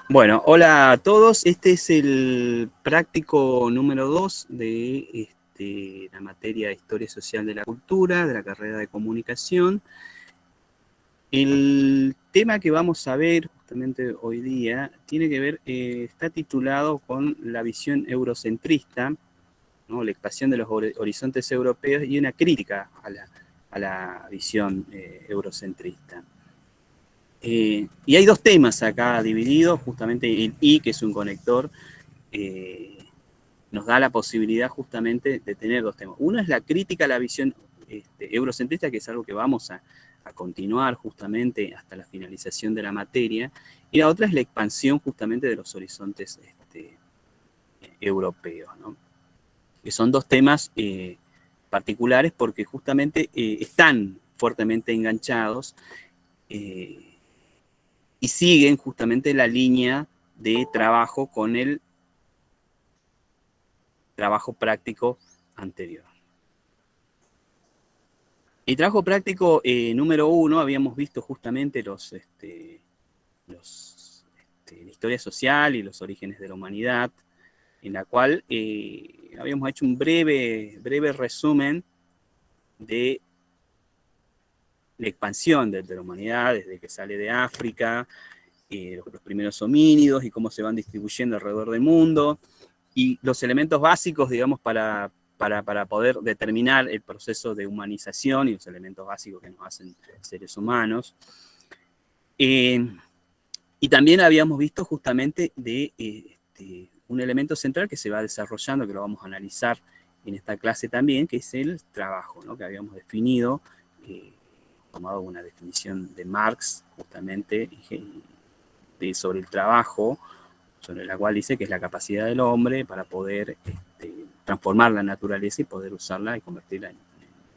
Bueno, hola a todos. Este es el práctico número 2 de la materia de Historia Social de la Cultura, de la carrera de Comunicación. El tema que vamos a ver justamente hoy día tiene que ver, está titulado con la visión eurocentrista, ¿no? La expansión de los horizontes europeos y una crítica a la visión eurocentrista. Y hay dos temas acá divididos, justamente el I, que es un conector, eh, nos da la posibilidad justamente de tener dos temas. Uno es la crítica a la visión eurocentrista, que es algo que vamos a continuar justamente hasta la finalización de la materia, y la otra es la expansión justamente de los horizontes europeos, ¿no? Que son dos temas particulares porque justamente están fuertemente enganchados y siguen justamente la línea de trabajo con el trabajo práctico anterior. El trabajo práctico número 1, habíamos visto justamente la historia social y los orígenes de la humanidad, en la cual habíamos hecho un breve resumen de la expansión de la humanidad desde que sale de África, los primeros homínidos y cómo se van distribuyendo alrededor del mundo, y los elementos básicos, digamos, para poder determinar el proceso de humanización y los elementos básicos que nos hacen seres humanos. Y también habíamos visto justamente de un elemento central que se va desarrollando, que lo vamos a analizar en esta clase también, que es el trabajo, ¿no? Que habíamos definido, tomado una definición de Marx justamente sobre el trabajo, sobre la cual dice que es la capacidad del hombre para poder transformar la naturaleza y poder usarla y convertirla en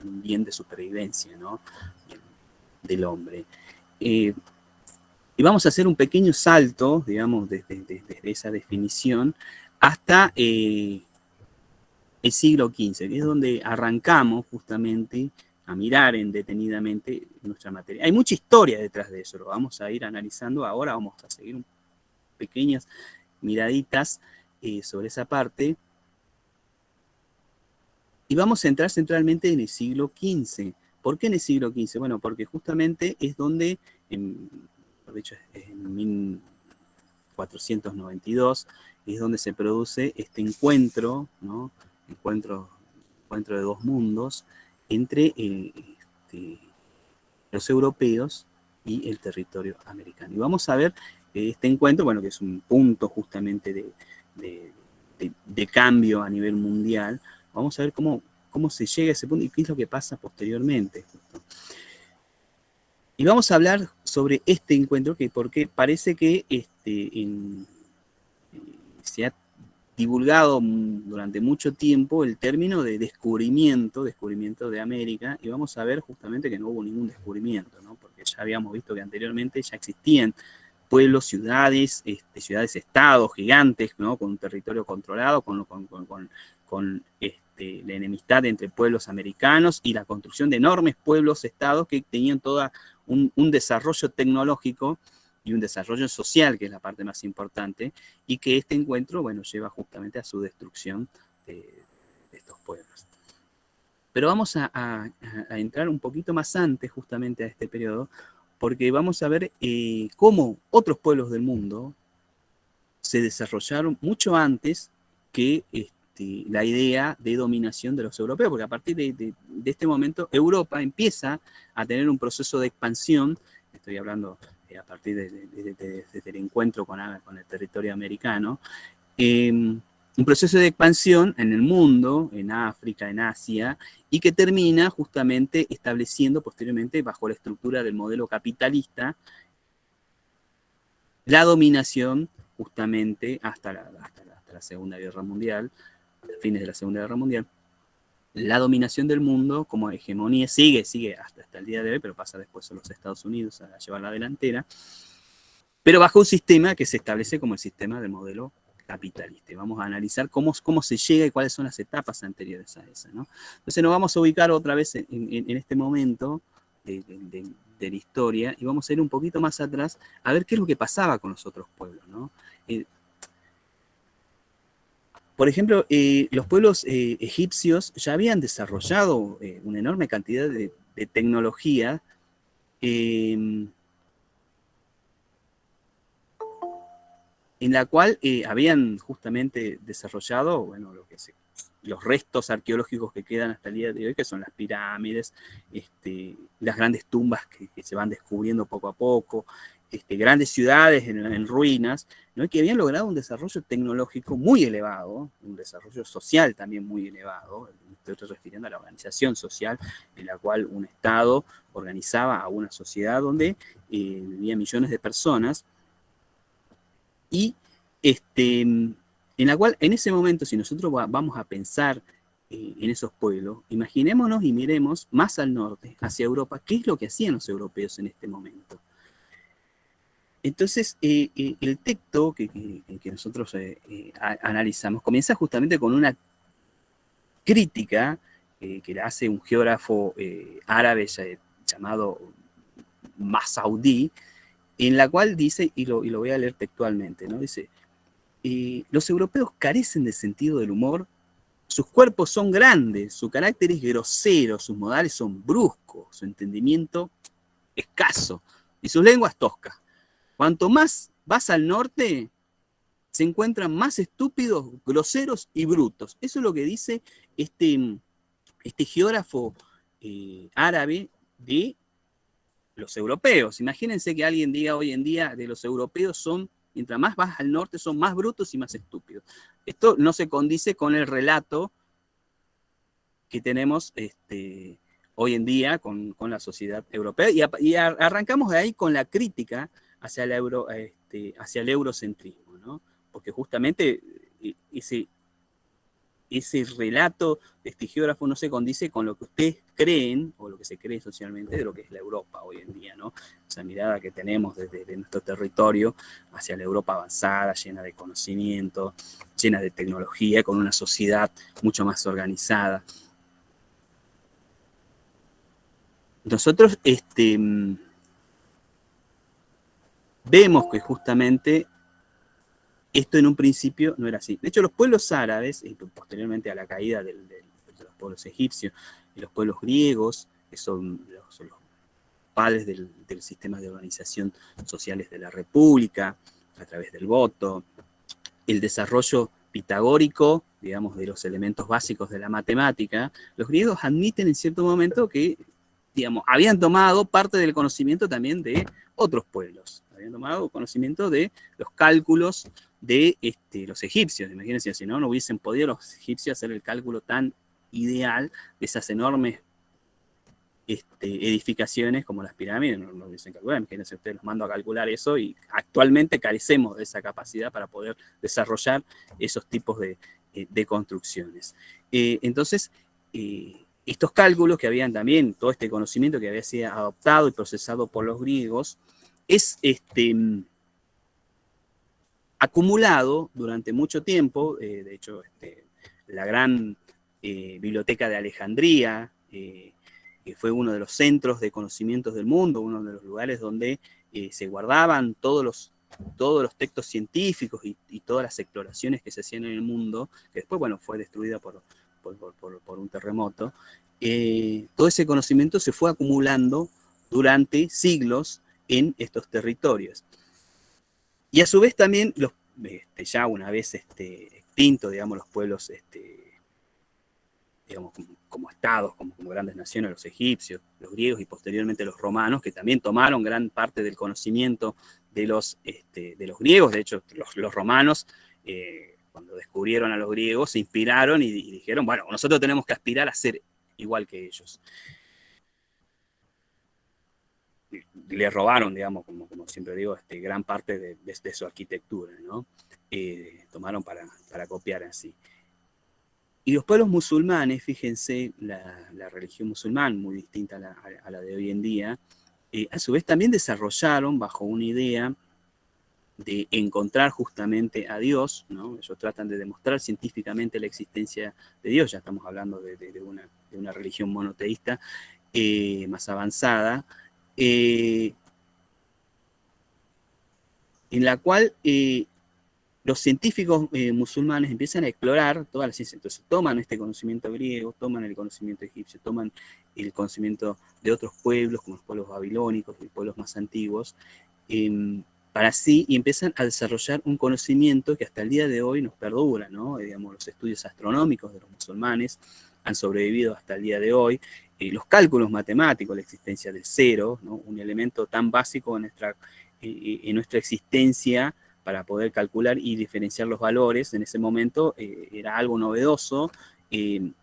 un bien de supervivencia, ¿no? Del hombre. Y vamos a hacer un pequeño salto, digamos, desde esa definición hasta el siglo XV, que es donde arrancamos justamente a mirar detenidamente nuestra materia. Hay mucha historia detrás de eso, lo vamos a ir analizando ahora, vamos a seguir pequeñas miraditas sobre esa parte. Y vamos a entrar centralmente en el siglo XV. ¿Por qué en el siglo XV? Bueno, porque justamente es donde, por dicho, en 1492, es donde se produce este encuentro, ¿no? Encuentro de dos mundos entre los europeos y el territorio americano. Y vamos a ver este encuentro, bueno, que es un punto justamente de cambio a nivel mundial. Vamos a ver cómo se llega a ese punto y qué es lo que pasa posteriormente. Y vamos a hablar sobre este encuentro, porque parece que se ha divulgado durante mucho tiempo el término de descubrimiento de América, y vamos a ver justamente que no hubo ningún descubrimiento, ¿no? Porque ya habíamos visto que anteriormente ya existían pueblos, ciudades, ciudades-estados gigantes, ¿no? Con un territorio controlado, con la enemistad entre pueblos americanos y la construcción de enormes pueblos-estados que tenían todo un desarrollo tecnológico y un desarrollo social, que es la parte más importante, y que este encuentro, bueno, lleva justamente a su destrucción de estos pueblos. Pero vamos a entrar un poquito más antes justamente a este periodo, porque vamos a ver cómo otros pueblos del mundo se desarrollaron mucho antes que la idea de dominación de los europeos, porque a partir de este momento Europa empieza a tener un proceso de expansión, estoy hablando a partir del encuentro con el territorio americano, un proceso de expansión en el mundo, en África, en Asia, y que termina justamente estableciendo posteriormente, bajo la estructura del modelo capitalista, la dominación justamente hasta la Segunda Guerra Mundial, a fines de la Segunda Guerra Mundial, la dominación del mundo como hegemonía sigue hasta el día de hoy, pero pasa después a los Estados Unidos a llevar la delantera, pero bajo un sistema que se establece como el sistema del modelo capitalista. Vamos a analizar cómo se llega y cuáles son las etapas anteriores a esa, ¿no? Entonces nos vamos a ubicar otra vez en este momento de la historia y vamos a ir un poquito más atrás a ver qué es lo que pasaba con los otros pueblos, ¿no? Por ejemplo, los pueblos egipcios ya habían desarrollado una enorme cantidad de tecnología en la cual habían justamente desarrollado, bueno, los restos arqueológicos que quedan hasta el día de hoy, que son las pirámides, las grandes tumbas que se van descubriendo poco a poco, grandes ciudades en ruinas, ¿no? Que habían logrado un desarrollo tecnológico muy elevado, un desarrollo social también muy elevado. Estoy refiriendo a la organización social, en la cual un Estado organizaba a una sociedad donde vivían millones de personas, y en la cual en ese momento, si nosotros vamos a pensar en esos pueblos, imaginémonos y miremos más al norte, hacia Europa, qué es lo que hacían los europeos en este momento. Entonces, el texto que nosotros analizamos comienza justamente con una crítica que le hace un geógrafo árabe llamado Masaudi, en la cual dice, y lo voy a leer textualmente, ¿no? Dice, los europeos carecen de sentido del humor, sus cuerpos son grandes, su carácter es grosero, sus modales son bruscos, su entendimiento escaso y sus lenguas toscas. Cuanto más vas al norte, se encuentran más estúpidos, groseros y brutos. Eso es lo que dice este geógrafo árabe de los europeos. Imagínense que alguien diga hoy en día de los europeos son, mientras más vas al norte, son más brutos y más estúpidos. Esto no se condice con el relato que tenemos hoy en día con la sociedad europea. Y arrancamos de ahí con la crítica hacia el eurocentrismo, ¿no? Porque justamente ese relato de este geógrafo no se condice con lo que ustedes creen, o lo que se cree socialmente, de lo que es la Europa hoy en día, ¿no? Esa mirada que tenemos desde nuestro territorio hacia la Europa avanzada, llena de conocimiento, llena de tecnología, con una sociedad mucho más organizada. Nosotros vemos que justamente esto en un principio no era así. De hecho, los pueblos árabes, y posteriormente a la caída de los pueblos egipcios y los pueblos griegos, que son los padres del sistema de organización sociales de la República, a través del voto, el desarrollo pitagórico, digamos, de los elementos básicos de la matemática, los griegos admiten en cierto momento que, digamos, habían tomado parte del conocimiento también de otros pueblos. Habían tomado conocimiento de los cálculos de los egipcios. Imagínense, si no hubiesen podido los egipcios hacer el cálculo tan ideal de esas enormes edificaciones como las pirámides, no lo hubiesen calculado. Imagínense, ustedes los mando a calcular eso, y actualmente carecemos de esa capacidad para poder desarrollar esos tipos de construcciones. Entonces, estos cálculos que habían también, todo este conocimiento que había sido adoptado y procesado por los griegos, es acumulado durante mucho tiempo. De hecho, la gran biblioteca de Alejandría, que fue uno de los centros de conocimientos del mundo, uno de los lugares donde se guardaban todos los textos científicos y todas las exploraciones que se hacían en el mundo, que después, bueno, fue destruida por un terremoto. Todo ese conocimiento se fue acumulando durante siglos en estos territorios. Y a su vez también, ya una vez extintos, digamos, los pueblos, digamos, como estados, como grandes naciones, los egipcios, los griegos y posteriormente los romanos, que también tomaron gran parte del conocimiento de los griegos. De hecho, los romanos, cuando descubrieron a los griegos, se inspiraron y dijeron, bueno, nosotros tenemos que aspirar a ser igual que ellos. Le robaron, digamos, como siempre digo, gran parte de su arquitectura, ¿no? Tomaron para copiar así. Y los pueblos musulmanes, fíjense, la religión musulmana, muy distinta a la de hoy en día, a su vez también desarrollaron bajo una idea de encontrar justamente a Dios, ¿no? Ellos tratan de demostrar científicamente la existencia de Dios. Ya estamos hablando de una religión monoteísta más avanzada, en la cual los científicos musulmanes empiezan a explorar toda la ciencia. Entonces toman este conocimiento griego, toman el conocimiento egipcio, toman el conocimiento de otros pueblos, como los pueblos babilónicos y pueblos más antiguos, para sí, y empiezan a desarrollar un conocimiento que hasta el día de hoy nos perdura, ¿no? Digamos, los estudios astronómicos de los musulmanes han sobrevivido hasta el día de hoy, los cálculos matemáticos, la existencia del cero, ¿no? Un elemento tan básico en nuestra existencia para poder calcular y diferenciar los valores, en ese momento era algo novedoso, y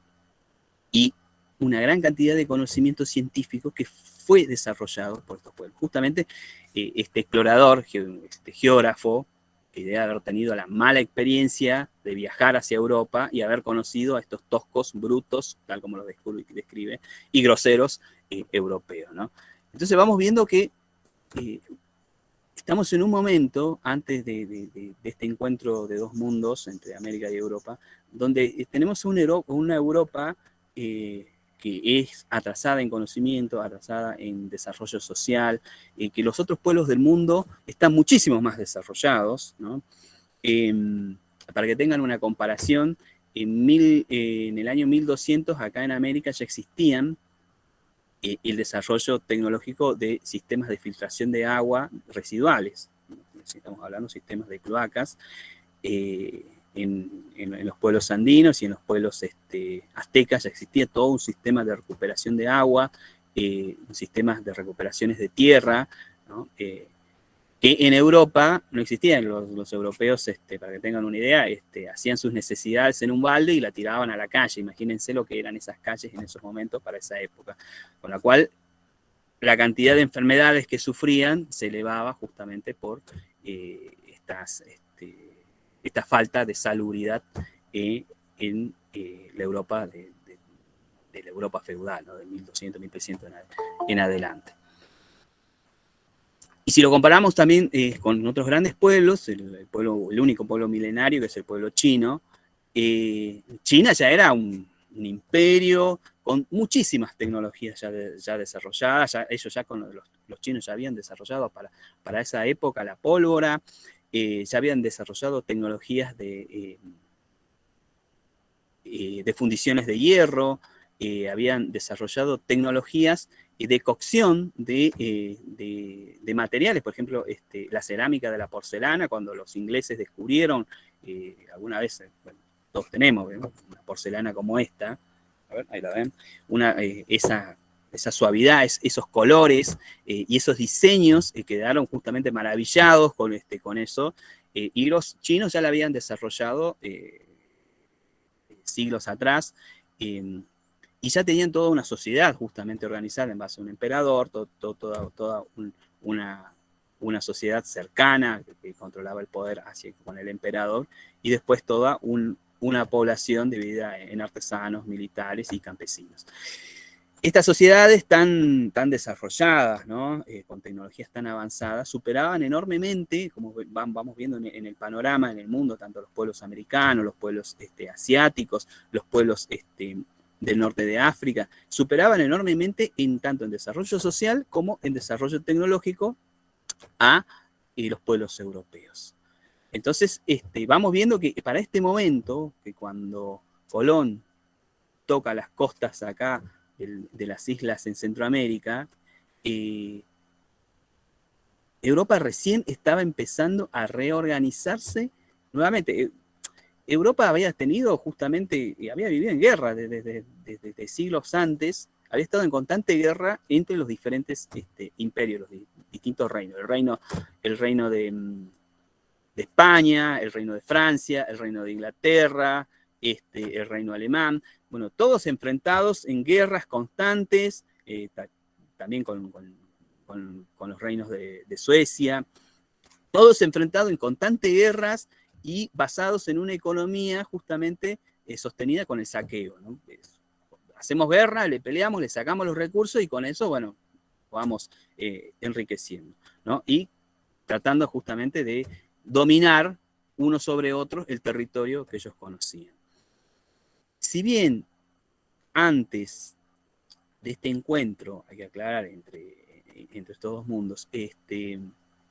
una gran cantidad de conocimiento científico que fue desarrollado por estos pueblos. Justamente este explorador, este geógrafo, que debe haber tenido la mala experiencia de viajar hacia Europa y haber conocido a estos toscos, brutos, tal como lo describe, y groseros europeos, ¿no? Entonces vamos viendo que estamos en un momento, antes de este encuentro de dos mundos entre América y Europa, donde tenemos una Europa que es atrasada en conocimiento, atrasada en desarrollo social, que los otros pueblos del mundo están muchísimo más desarrollados, ¿no? Para que tengan una comparación, en el año 1200 acá en América ya existían el desarrollo tecnológico de sistemas de filtración de agua residuales. Estamos hablando de sistemas de cloacas, en los pueblos andinos y en los pueblos aztecas ya existía todo un sistema de recuperación de agua, sistemas de recuperaciones de tierra, ¿no? Que en Europa no existían. Los europeos, para que tengan una idea, hacían sus necesidades en un balde y la tiraban a la calle. Imagínense lo que eran esas calles en esos momentos para esa época. Con la cual la cantidad de enfermedades que sufrían se elevaba justamente por esta falta de salubridad en la Europa de la Europa feudal, ¿no? De 1200, 1300 en adelante. Y si lo comparamos también con otros grandes pueblos, el único pueblo milenario, que es el pueblo chino, China ya era un imperio con muchísimas tecnologías ya desarrolladas. Ellos ya con los chinos ya habían desarrollado para esa época la pólvora, ya habían desarrollado tecnologías de fundiciones de hierro, habían desarrollado tecnologías de cocción de materiales, por ejemplo, la cerámica de la porcelana, cuando los ingleses descubrieron, alguna vez, bueno, todos tenemos, ¿ven? Una porcelana como esta, a ver, ahí la ven, esa suavidad, esos colores y esos diseños quedaron justamente maravillados con eso, y los chinos ya la habían desarrollado siglos atrás, y ya tenían toda una sociedad justamente organizada en base a un emperador, toda una sociedad cercana que controlaba el poder con el emperador, y después toda una población dividida en artesanos, militares y campesinos. Estas sociedades tan desarrolladas, ¿no? Con tecnologías tan avanzadas, superaban enormemente, como vamos viendo en el panorama, en el mundo, tanto los pueblos americanos, los pueblos asiáticos, los pueblos del norte de África, superaban enormemente tanto en desarrollo social como en desarrollo tecnológico a los pueblos europeos. Entonces, vamos viendo que para este momento, que cuando Colón toca las costas acá de las islas en Centroamérica, Europa recién estaba empezando a reorganizarse nuevamente. Europa había tenido justamente, había vivido en guerra desde siglos antes, había estado en constante guerra entre los diferentes imperios, los distintos reinos. El reino de España, el reino de Francia, el reino de Inglaterra, el reino alemán, bueno, todos enfrentados en guerras constantes, también con los reinos de Suecia, todos enfrentados en constantes guerras y basados en una economía justamente sostenida con el saqueo, ¿no? Hacemos guerra, le peleamos, le sacamos los recursos y con eso, bueno, vamos enriqueciendo, ¿no? Y tratando justamente de dominar uno sobre otro el territorio que ellos conocían. Si bien antes de este encuentro, hay que aclarar, entre estos dos mundos,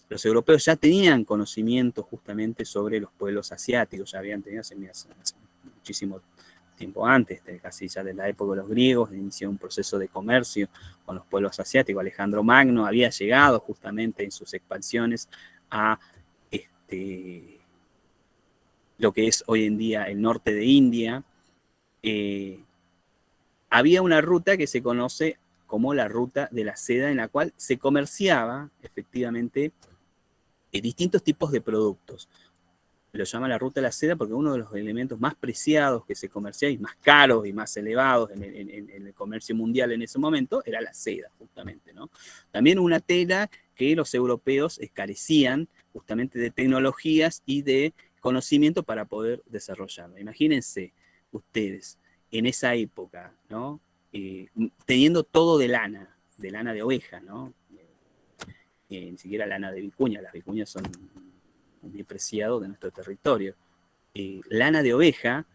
los europeos ya tenían conocimiento justamente sobre los pueblos asiáticos, ya habían tenido hace muchísimo tiempo antes, casi ya de la época de los griegos, inició un proceso de comercio con los pueblos asiáticos. Alejandro Magno había llegado justamente en sus expansiones a lo que es hoy en día el norte de India. Había una ruta que se conoce como la ruta de la seda, en la cual se comerciaba efectivamente distintos tipos de productos. Lo llama la ruta de la seda porque uno de los elementos más preciados que se comerciaba y más caros y más elevados en el comercio mundial en ese momento era la seda, justamente, ¿no? También una tela que los europeos carecían justamente de tecnologías y de conocimiento para poder desarrollarla. Imagínense ustedes en esa época, ¿no? Teniendo todo de lana de oveja, ¿no? Ni siquiera lana de vicuña, las vicuñas son bien preciado de nuestro territorio. Lana de oveja,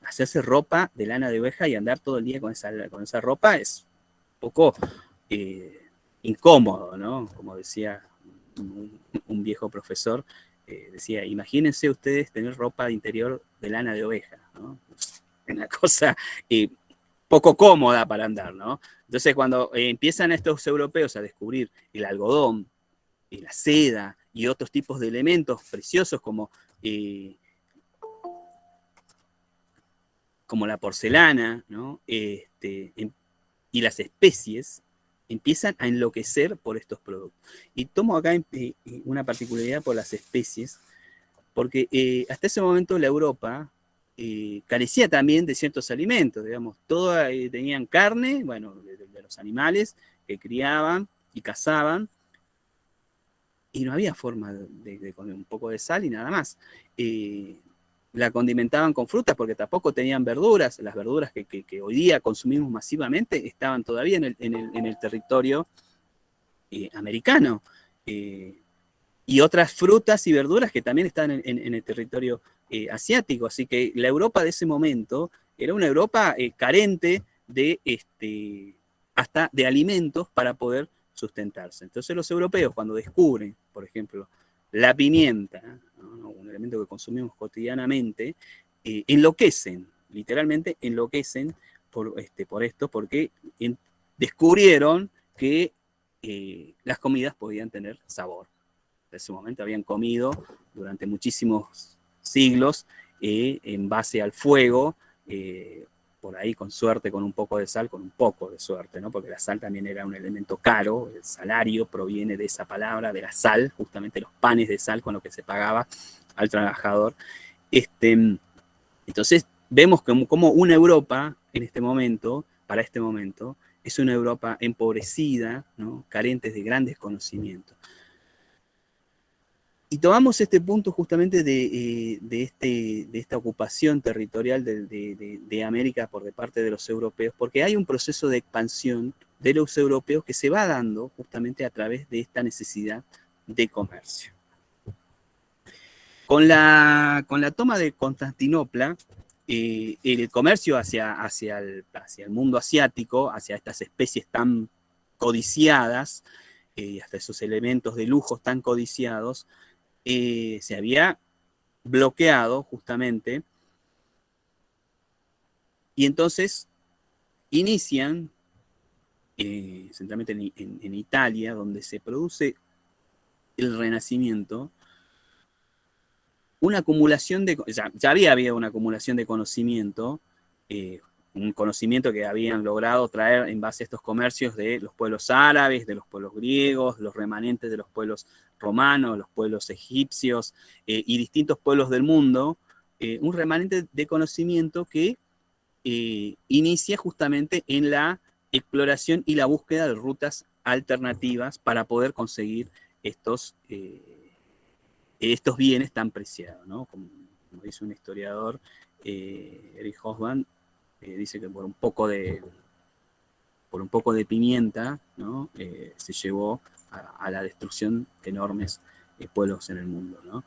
hacerse ropa de lana de oveja y andar todo el día con esa ropa es un poco incómodo, ¿no? Como decía un viejo profesor, decía, imagínense ustedes tener ropa de interior de lana de oveja, ¿no? Una cosa poco cómoda para andar, ¿no? Entonces, cuando empiezan estos europeos a descubrir el algodón, la seda y otros tipos de elementos preciosos como la porcelana, ¿no? Y las especies, empiezan a enloquecer por estos productos. Y tomo acá una particularidad por las especies, porque hasta ese momento la Europa carecía también de ciertos alimentos, digamos, todos tenían carne, bueno, de los animales que criaban y cazaban, y no había forma de comer un poco de sal y nada más. La condimentaban con frutas porque tampoco tenían verduras. Las verduras que hoy día consumimos masivamente estaban todavía en el territorio americano. Y otras frutas y verduras que también estaban en el territorio asiático. Así que la Europa de ese momento era una Europa carente hasta de alimentos para poder sustentarse. Entonces los europeos, cuando descubren, por ejemplo, la pimienta, ¿no? Un elemento que consumimos cotidianamente, enloquecen, literalmente enloquecen por esto, porque descubrieron que las comidas podían tener sabor. En ese momento habían comido durante muchísimos siglos en base al fuego, por ahí con suerte, con un poco de sal, con un poco de suerte, ¿no? Porque la sal también era un elemento caro, el salario proviene de esa palabra, de la sal, justamente los panes de sal con los que se pagaba al trabajador. Entonces vemos como una Europa en este momento, para este momento, es una Europa empobrecida, ¿no? Carentes de grandes conocimientos. Y tomamos este punto justamente de esta ocupación territorial de América por parte de los europeos, porque hay un proceso de expansión de los europeos que se va dando justamente a través de esta necesidad de comercio. Con la toma de Constantinopla, el comercio hacia el mundo asiático, hacia estas especies tan codiciadas, hasta esos elementos de lujos tan codiciados, se había bloqueado justamente, y entonces inician, centralmente en Italia, donde se produce el Renacimiento, una acumulación de, ya había una acumulación de conocimiento, un conocimiento que habían logrado traer en base a estos comercios de los pueblos árabes, de los pueblos griegos, los remanentes de los pueblos romanos, los pueblos egipcios y distintos pueblos del mundo, un remanente de conocimiento que inicia justamente en la exploración y la búsqueda de rutas alternativas para poder conseguir estos bienes tan preciados, ¿no? Como dice un historiador, Eric Hobsbawm, dice que por un poco de pimienta, ¿no? Se llevó a la destrucción de enormes pueblos en el mundo, ¿no?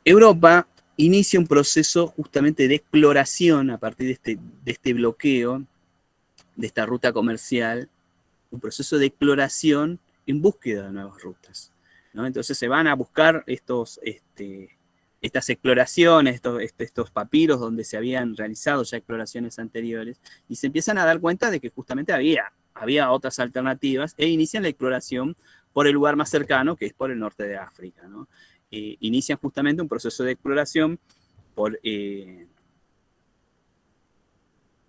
Europa inicia un proceso justamente de exploración a partir de este bloqueo, de esta ruta comercial, un proceso de exploración en búsqueda de nuevas rutas, ¿no? Entonces se van a buscar estas exploraciones, estos papiros donde se habían realizado ya exploraciones anteriores, y se empiezan a dar cuenta de que justamente había otras alternativas, e inician la exploración por el lugar más cercano, que es por el norte de África, ¿no? Inician justamente un proceso de exploración por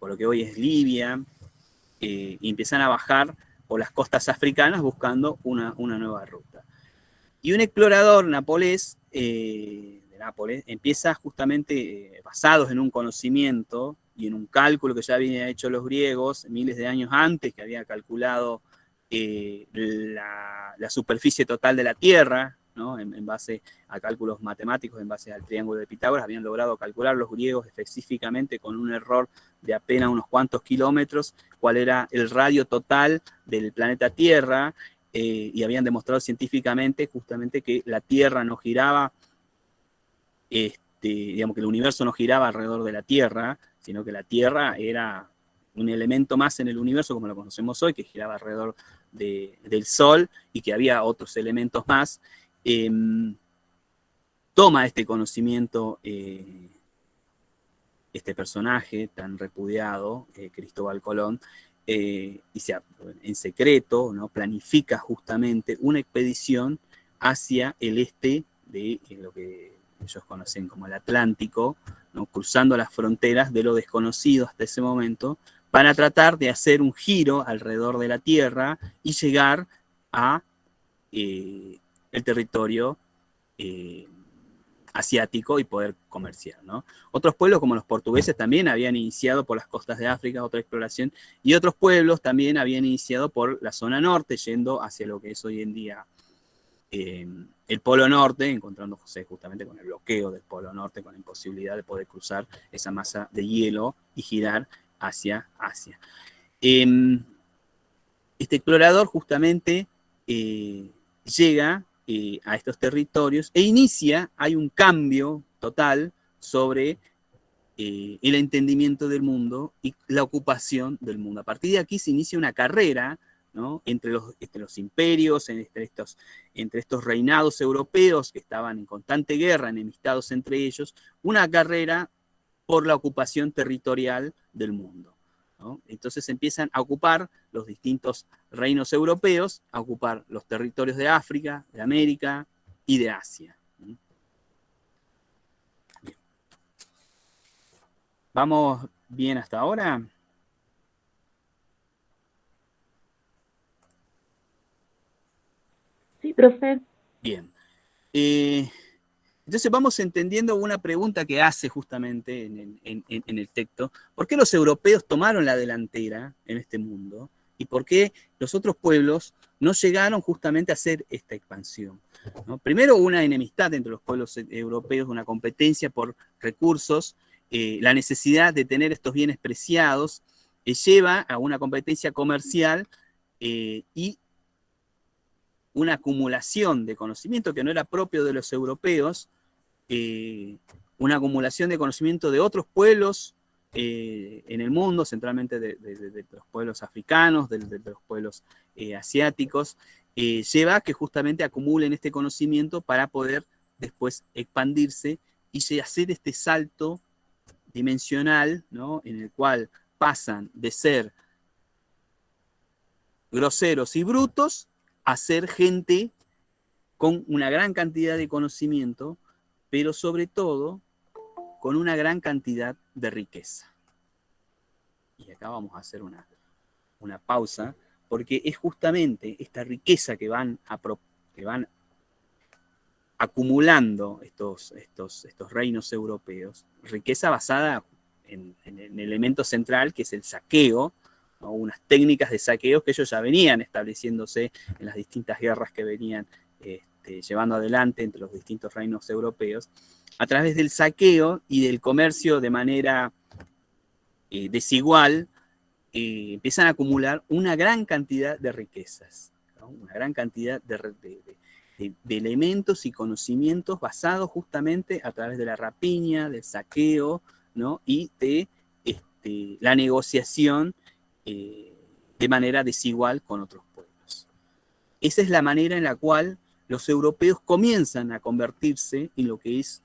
lo que hoy es Libia, y empiezan a bajar por las costas africanas buscando una nueva ruta. Y un explorador napolés, de Nápoles, empieza justamente, basados en un conocimiento y en un cálculo que ya habían hecho los griegos miles de años antes, que había calculado la superficie total de la Tierra, ¿no? En base a cálculos matemáticos, en base al triángulo de Pitágoras, habían logrado calcular los griegos específicamente con un error de apenas unos cuantos kilómetros, cuál era el radio total del planeta Tierra, y habían demostrado científicamente justamente que la Tierra no giraba, digamos que el universo no giraba alrededor de la Tierra, sino que la Tierra era un elemento más en el universo como lo conocemos hoy, que giraba alrededor del Sol, y que había otros elementos más. Toma este conocimiento este personaje tan repudiado, Cristóbal Colón, y en secreto, ¿no? Planifica justamente una expedición hacia el este de lo que ellos conocen como el Atlántico, ¿no? Cruzando las fronteras de lo desconocido hasta ese momento, para tratar de hacer un giro alrededor de la Tierra y llegar a el territorio asiático y poder comerciar, ¿no? Otros pueblos como los portugueses también habían iniciado por las costas de África otra exploración, y otros pueblos también habían iniciado por la zona norte, yendo hacia lo que es hoy en día el Polo Norte, encontrándose justamente con el bloqueo del Polo Norte, con la imposibilidad de poder cruzar esa masa de hielo y girar hacia Asia. Este explorador justamente llega a estos territorios e hay un cambio total sobre el entendimiento del mundo y la ocupación del mundo. A partir de aquí se inicia una carrera, ¿no? entre los imperios, entre estos reinados europeos que estaban en constante guerra, enemistados entre ellos, una carrera por la ocupación territorial del mundo, ¿no? Entonces empiezan a ocupar los distintos reinos europeos, a ocupar los territorios de África, de América y de Asia. Bien. ¿Vamos bien hasta ahora? Sí, profe. Bien. Entonces vamos entendiendo una pregunta que hace justamente en el texto. ¿Por qué los europeos tomaron la delantera en este mundo? ¿Y por qué los otros pueblos no llegaron justamente a hacer esta expansión? ¿No? Primero, una enemistad entre los pueblos europeos, una competencia por recursos, la necesidad de tener estos bienes preciados, lleva a una competencia comercial y una acumulación de conocimiento que no era propio de los europeos, una acumulación de conocimiento de otros pueblos en el mundo, centralmente de los pueblos africanos, de los pueblos asiáticos, lleva a que justamente acumulen este conocimiento para poder después expandirse y hacer este salto dimensional, ¿no? En el cual pasan de ser groseros y brutos a ser gente con una gran cantidad de conocimiento, pero sobre todo con una gran cantidad de riqueza. Y acá vamos a hacer una pausa, porque es justamente esta riqueza que van acumulando estos reinos europeos, riqueza basada en el elemento central, que es el saqueo, ¿no? Unas técnicas de saqueo que ellos ya venían estableciéndose en las distintas guerras que venían llevando adelante entre los distintos reinos europeos, a través del saqueo y del comercio de manera desigual, empiezan a acumular una gran cantidad de riquezas, ¿no? Una gran cantidad de elementos y conocimientos basados justamente a través de la rapiña, del saqueo, ¿no? Y de la negociación de de manera desigual con otros pueblos. Esa es la manera en la cual los europeos comienzan a convertirse en lo que es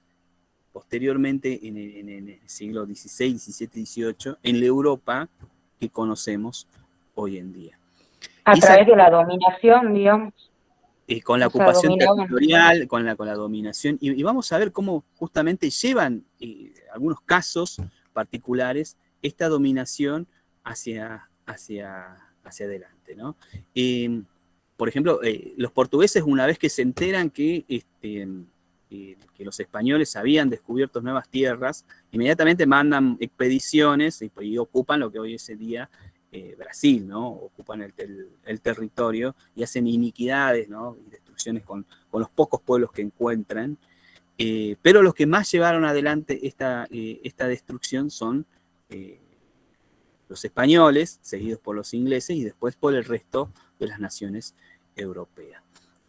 posteriormente en el siglo XVI, XVII, XVIII, en la Europa que conocemos hoy en día. A través de la dominación, digamos. Con la ocupación territorial, con la dominación, y vamos a ver cómo justamente llevan algunos casos particulares esta dominación hacia adelante, ¿no? Por ejemplo, los portugueses, una vez que se enteran que los españoles habían descubierto nuevas tierras, inmediatamente mandan expediciones y ocupan lo que hoy es el día Brasil, ¿no? Ocupan el territorio y hacen iniquidades, ¿no? Y destrucciones con los pocos pueblos que encuentran. Pero los que más llevaron adelante esta destrucción son los españoles, seguidos por los ingleses y después por el resto de las naciones europeas.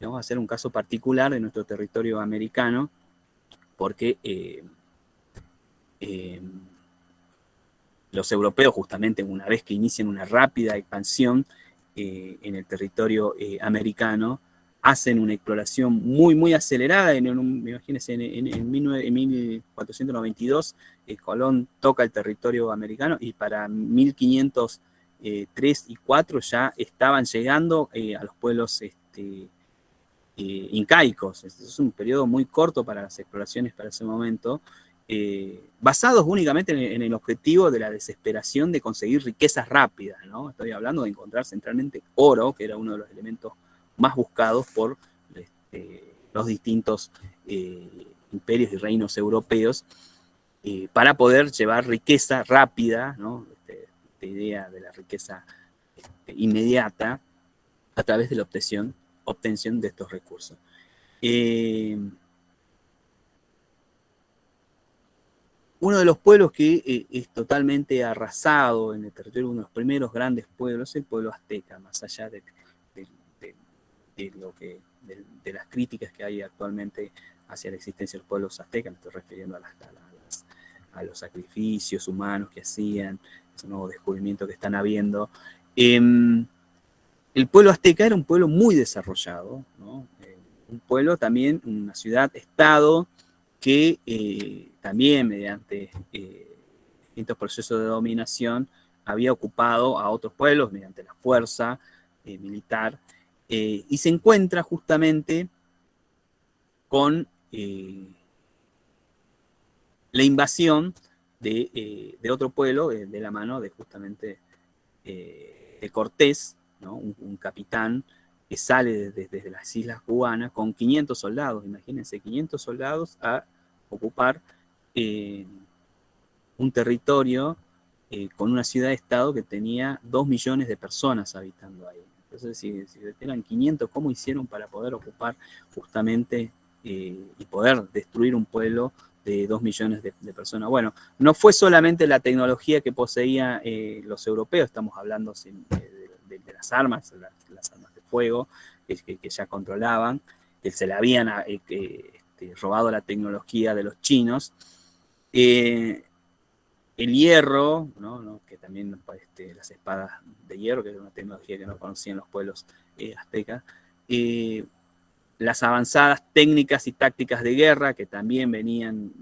Vamos a hacer un caso particular de nuestro territorio americano, porque los europeos, justamente una vez que inician una rápida expansión en el territorio americano, hacen una exploración muy, muy acelerada. Imagínense, en 1492, Colón toca el territorio americano y para 1503 y 4 ya estaban llegando a los pueblos incaicos. Es un periodo muy corto para las exploraciones para ese momento, basados únicamente en el objetivo de la desesperación de conseguir riquezas rápidas, ¿no? Estoy hablando de encontrar centralmente oro, que era uno de los elementos más buscados por los distintos imperios y reinos europeos, para poder llevar riqueza rápida, ¿no? Esta idea de la riqueza inmediata a través de la obtención de estos recursos. Uno de los pueblos que es totalmente arrasado en el territorio, uno de los primeros grandes pueblos, es el pueblo azteca, más allá de las críticas que hay actualmente hacia la existencia de los pueblos aztecas. Me estoy refiriendo a los sacrificios humanos que hacían, esos nuevos descubrimientos que están habiendo. El pueblo azteca era un pueblo muy desarrollado, ¿no? Un pueblo también, una ciudad-estado, que también mediante distintos procesos de dominación había ocupado a otros pueblos mediante la fuerza militar, y se encuentra justamente con la invasión de otro pueblo, de la mano de justamente de Cortés, ¿no? Un capitán que sale desde las islas cubanas con 500 soldados, imagínense, 500 soldados a ocupar un territorio con una ciudad-estado que tenía 2 millones de personas habitando ahí. Entonces, si eran 500, ¿cómo hicieron para poder ocupar justamente y poder destruir un pueblo de 2 millones de personas? Bueno, no fue solamente la tecnología que poseían los europeos, estamos hablando de las armas, las armas de fuego que ya controlaban, que se le habían robado la tecnología de los chinos. El hierro, ¿no? Que también las espadas de hierro, que era una tecnología que no conocían los pueblos aztecas. Las avanzadas técnicas y tácticas de guerra, que también venían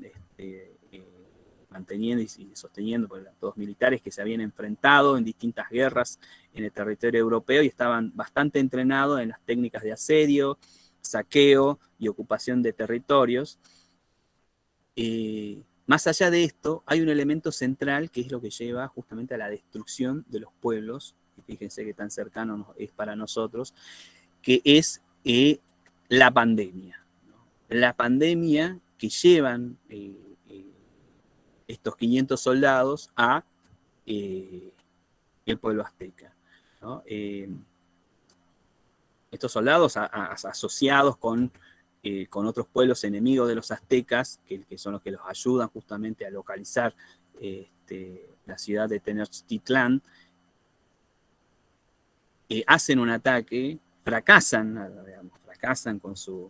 manteniendo y sosteniendo por los militares que se habían enfrentado en distintas guerras en el territorio europeo y estaban bastante entrenados en las técnicas de asedio, saqueo y ocupación de territorios. Más allá de esto, hay un elemento central que es lo que lleva justamente a la destrucción de los pueblos, y fíjense que tan cercano es para nosotros, que es la pandemia, ¿no? La pandemia que llevan estos 500 soldados a el pueblo azteca, ¿no? Estos soldados asociados con otros pueblos enemigos de los aztecas, que son los que los ayudan justamente a localizar la ciudad de Tenochtitlán, hacen un ataque, fracasan con su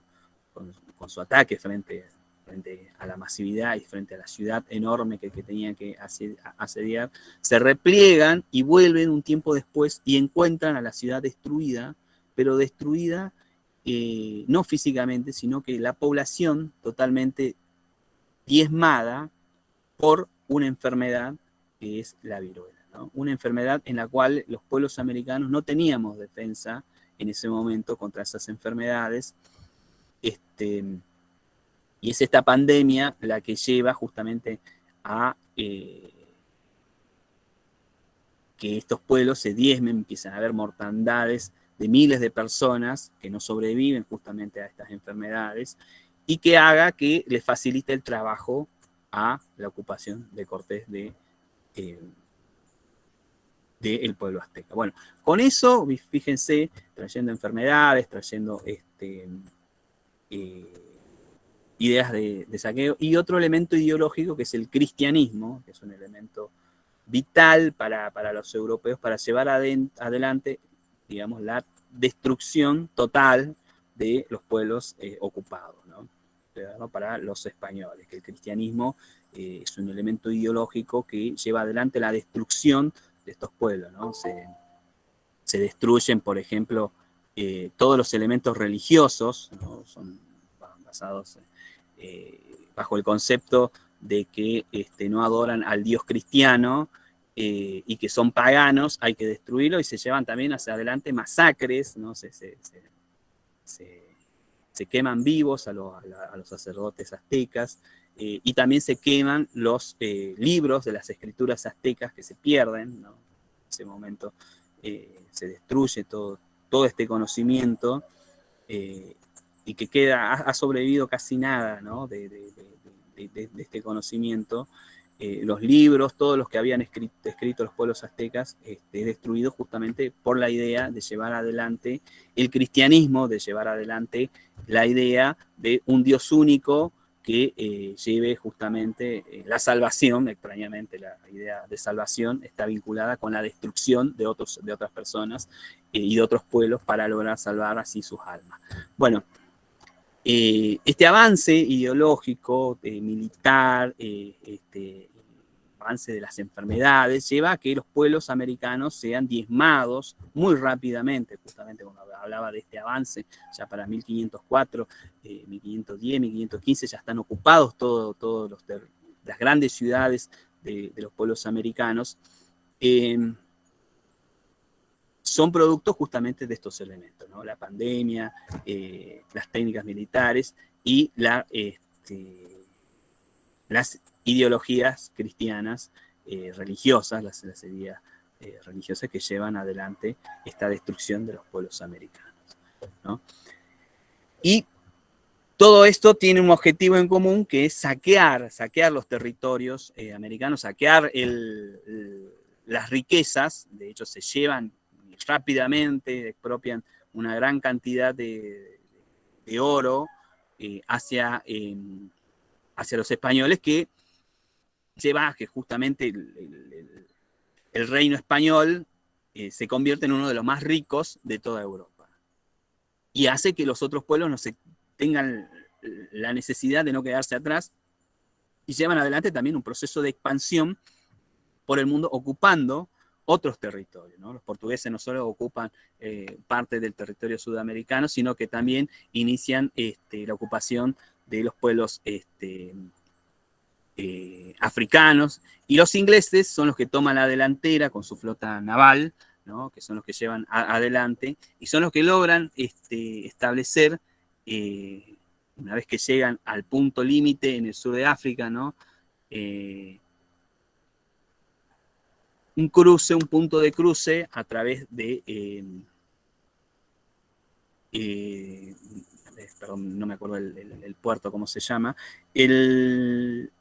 ataque frente frente a la masividad y frente a la ciudad enorme que tenían que asediar, se repliegan y vuelven un tiempo después y encuentran a la ciudad destruida, pero destruida no físicamente, sino que la población totalmente diezmada por una enfermedad que es la viruela, ¿no? Una enfermedad en la cual los pueblos americanos no teníamos defensa en ese momento contra esas enfermedades. Y es esta pandemia la que lleva justamente a que estos pueblos se diezmen, empiezan a haber mortandades de miles de personas que no sobreviven justamente a estas enfermedades, y que haga que les facilite el trabajo a la ocupación de Cortés del pueblo azteca. Bueno, con eso, fíjense, trayendo enfermedades, trayendo ideas de saqueo, y otro elemento ideológico que es el cristianismo, que es un elemento vital para los europeos para llevar adelante, digamos, la destrucción total de los pueblos ocupados, ¿no? Para los españoles, que el cristianismo es un elemento ideológico que lleva adelante la destrucción de estos pueblos, ¿no? Se destruyen, por ejemplo, todos los elementos religiosos, ¿no? Son basados bajo el concepto de que no adoran al Dios cristiano y que son paganos, hay que destruirlo, y se llevan también hacia adelante masacres, ¿no? Se queman vivos a los sacerdotes aztecas, y también se queman los libros de las escrituras aztecas que se pierden, ¿no? En ese momento se destruye todo este conocimiento, y que ha sobrevivido casi nada, ¿no? de este conocimiento. Los libros, todos los que habían escrito los pueblos aztecas, destruidos justamente por la idea de llevar adelante el cristianismo, de llevar adelante la idea de un Dios único que lleve justamente la salvación. Extrañamente, la idea de salvación está vinculada con la destrucción de otras personas y de otros pueblos para lograr salvar así sus almas. Bueno, este avance ideológico, militar, avance de las enfermedades, lleva a que los pueblos americanos sean diezmados muy rápidamente. Justamente cuando hablaba de este avance, ya para 1504, 1510, 1515, ya están ocupados todos las grandes ciudades de los pueblos americanos. Son productos justamente de estos elementos, ¿no? La pandemia, las técnicas militares y las ideologías cristianas religiosas, las ideas religiosas que llevan adelante esta destrucción de los pueblos americanos, ¿no? Y todo esto tiene un objetivo en común, que es saquear los territorios americanos, saquear las riquezas. De hecho, se llevan rápidamente, expropian una gran cantidad de oro hacia los españoles, que lleva a que justamente el reino español se convierte en uno de los más ricos de toda Europa. Y hace que los otros pueblos no se tengan la necesidad de no quedarse atrás, y llevan adelante también un proceso de expansión por el mundo, ocupando otros territorios, ¿no? Los portugueses no solo ocupan parte del territorio sudamericano, sino que también inician la ocupación de los pueblos africanos, y los ingleses son los que toman la delantera con su flota naval, ¿no? Que son los que llevan adelante, y son los que logran establecer, una vez que llegan al punto límite en el sur de África, ¿no? Un punto de cruce a través de, perdón, no me acuerdo el puerto, cómo se llama, el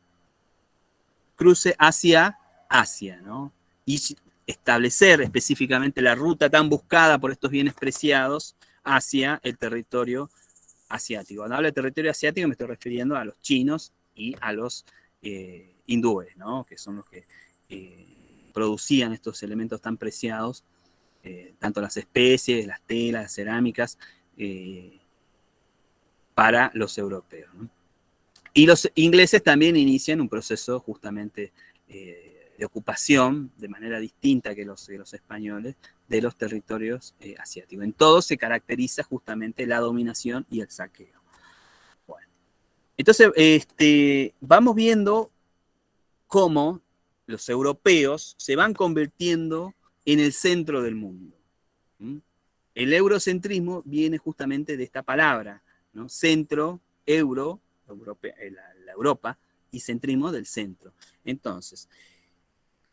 cruce hacia Asia, ¿no? Y establecer específicamente la ruta tan buscada por estos bienes preciados hacia el territorio asiático. Cuando hablo de territorio asiático me estoy refiriendo a los chinos y a los hindúes, ¿no? Que son los que producían estos elementos tan preciados, tanto las especies, las telas, las cerámicas, para los europeos, ¿no? Y los ingleses también inician un proceso justamente de ocupación de manera distinta que los españoles de los territorios asiáticos. En todo se caracteriza justamente la dominación y el saqueo. Bueno, entonces vamos viendo cómo los europeos se van convirtiendo en el centro del mundo. ¿Mm? El eurocentrismo viene justamente de esta palabra, ¿no? Centro, euro, la Europa, y centrismo del centro. Entonces,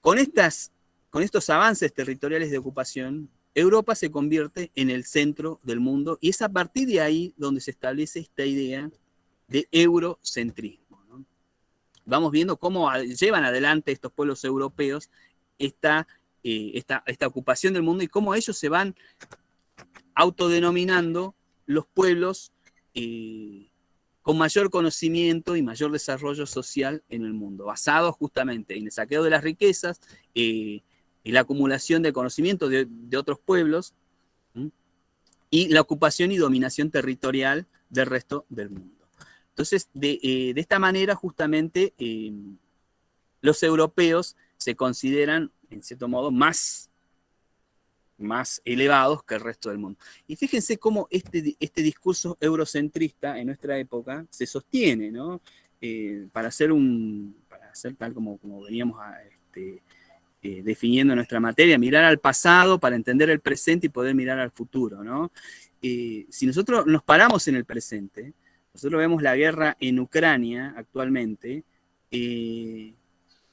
con estos avances territoriales de ocupación, Europa se convierte en el centro del mundo y es a partir de ahí donde se establece esta idea de eurocentrismo, ¿no? Vamos viendo cómo llevan adelante estos pueblos europeos esta ocupación del mundo y cómo ellos se van autodenominando los pueblos con mayor conocimiento y mayor desarrollo social en el mundo, basados justamente en el saqueo de las riquezas, en la acumulación de conocimiento de otros pueblos, ¿sí? Y la ocupación y dominación territorial del resto del mundo. Entonces, de esta manera, justamente, los europeos se consideran, en cierto modo, más elevados que el resto del mundo. Y fíjense cómo este discurso eurocentrista en nuestra época se sostiene, ¿no? Para hacer tal como veníamos definiendo nuestra materia, mirar al pasado para entender el presente y poder mirar al futuro, ¿no? Si nosotros nos paramos en el presente, nosotros vemos la guerra en Ucrania actualmente,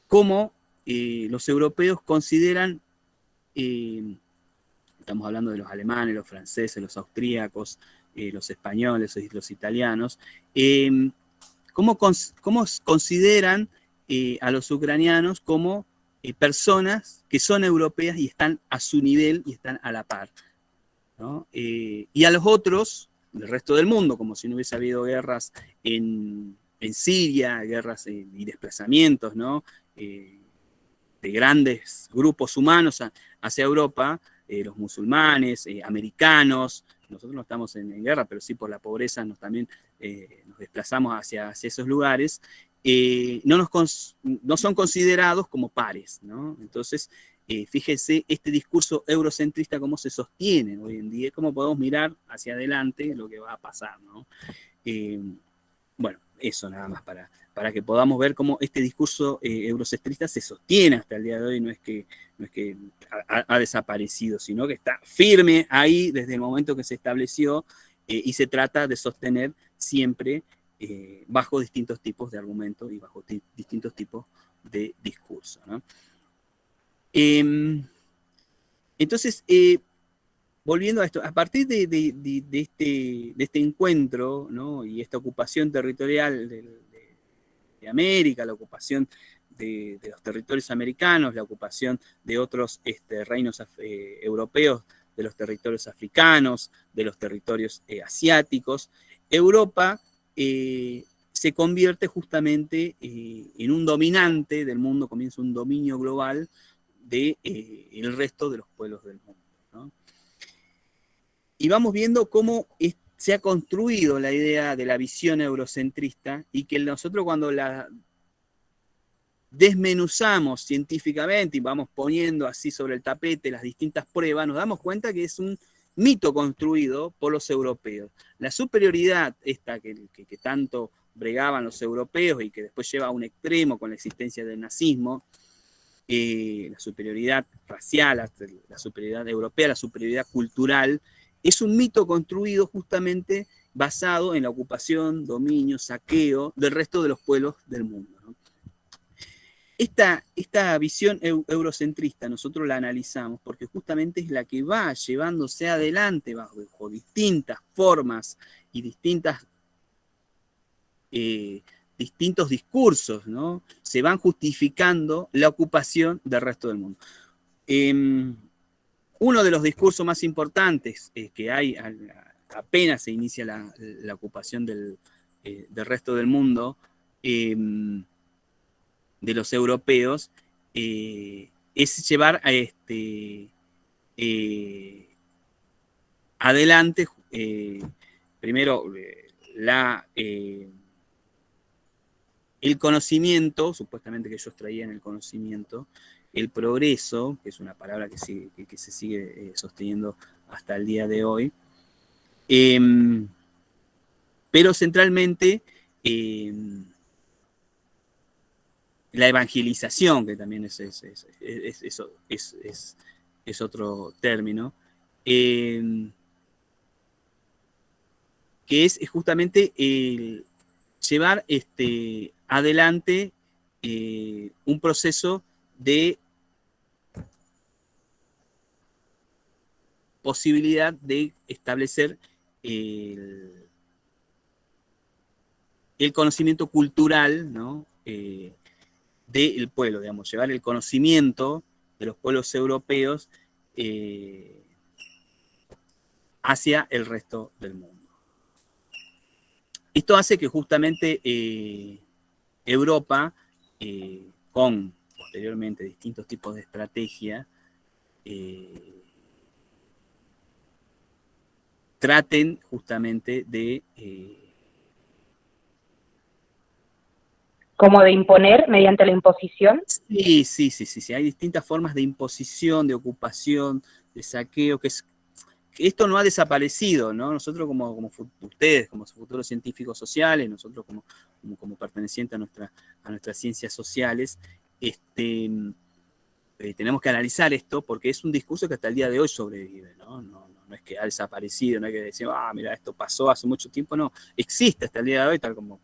cómo los europeos consideran, estamos hablando de los alemanes, los franceses, los austríacos, los españoles, los italianos, cómo consideran a los ucranianos como personas que son europeas y están a su nivel y están a la par, ¿no? Y a los otros, del resto del mundo, como si no hubiese habido guerras en Siria, guerras y desplazamientos, ¿no? De grandes grupos humanos hacia Europa, los musulmanes, americanos. Nosotros no estamos en guerra, pero sí por la pobreza también nos desplazamos hacia esos lugares. No son considerados como pares, ¿no? Entonces, fíjese este discurso eurocentrista cómo se sostiene hoy en día, cómo podemos mirar hacia adelante lo que va a pasar, ¿no? Bueno, eso nada más para que podamos ver cómo este discurso eurocentrista se sostiene hasta el día de hoy, no es que ha desaparecido, sino que está firme ahí desde el momento que se estableció y se trata de sostener siempre bajo distintos tipos de argumentos y bajo distintos tipos de discursos, ¿no? Entonces, volviendo a esto, a partir de este encuentro, ¿no? Y esta ocupación territorial de América, la ocupación de los territorios americanos, la ocupación de otros reinos europeos, de los territorios africanos, de los territorios asiáticos, Europa se convierte justamente en un dominante del mundo, comienza un dominio global del resto de los pueblos del mundo, ¿no? Y vamos viendo cómo se ha construido la idea de la visión eurocentrista y que nosotros cuando la desmenuzamos científicamente y vamos poniendo así sobre el tapete las distintas pruebas, nos damos cuenta que es un mito construido por los europeos. La superioridad esta que tanto bregaban los europeos y que después lleva a un extremo con la existencia del nazismo, la superioridad racial, la superioridad europea, la superioridad cultural, es un mito construido justamente basado en la ocupación, dominio, saqueo del resto de los pueblos del mundo, ¿no? Esta visión eurocentrista nosotros la analizamos porque justamente es la que va llevándose adelante bajo distintas formas y distintos discursos, ¿no? Se van justificando la ocupación del resto del mundo. Uno de los discursos más importantes que hay apenas se inicia la ocupación del resto del mundo, de los europeos, es llevar adelante primero el conocimiento, supuestamente que ellos traían el conocimiento, el progreso, que es una palabra que se sigue sosteniendo hasta el día de hoy, pero centralmente la evangelización, que también es otro término, que es justamente el llevar adelante un proceso de posibilidad de establecer el conocimiento cultural, ¿no? Del pueblo, digamos, llevar el conocimiento de los pueblos europeos hacia el resto del mundo. Esto hace que justamente Europa, con posteriormente distintos tipos de estrategia, traten justamente de... ¿Como de imponer mediante la imposición? Sí. Hay distintas formas de imposición, de ocupación, de saqueo, que esto no ha desaparecido, ¿no? Nosotros ustedes, como futuros científicos sociales, nosotros como pertenecientes a nuestras ciencias sociales, tenemos que analizar esto porque es un discurso que hasta el día de hoy sobrevive, ¿no? No es que ha desaparecido, no hay que decir, mira, esto pasó hace mucho tiempo, no, existe hasta el día de hoy, tal como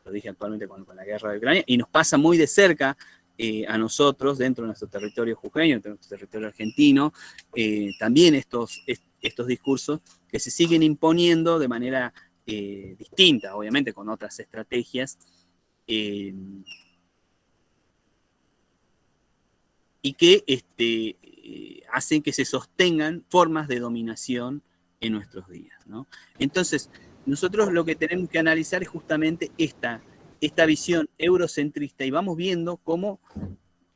lo dije actualmente con la guerra de Ucrania, y nos pasa muy de cerca a nosotros, dentro de nuestro territorio jujeño, dentro de nuestro territorio argentino, también estos discursos que se siguen imponiendo de manera distinta, obviamente con otras estrategias, y que hacen que se sostengan formas de dominación en nuestros días, ¿no? Entonces, nosotros lo que tenemos que analizar es justamente esta visión eurocentrista, y vamos viendo cómo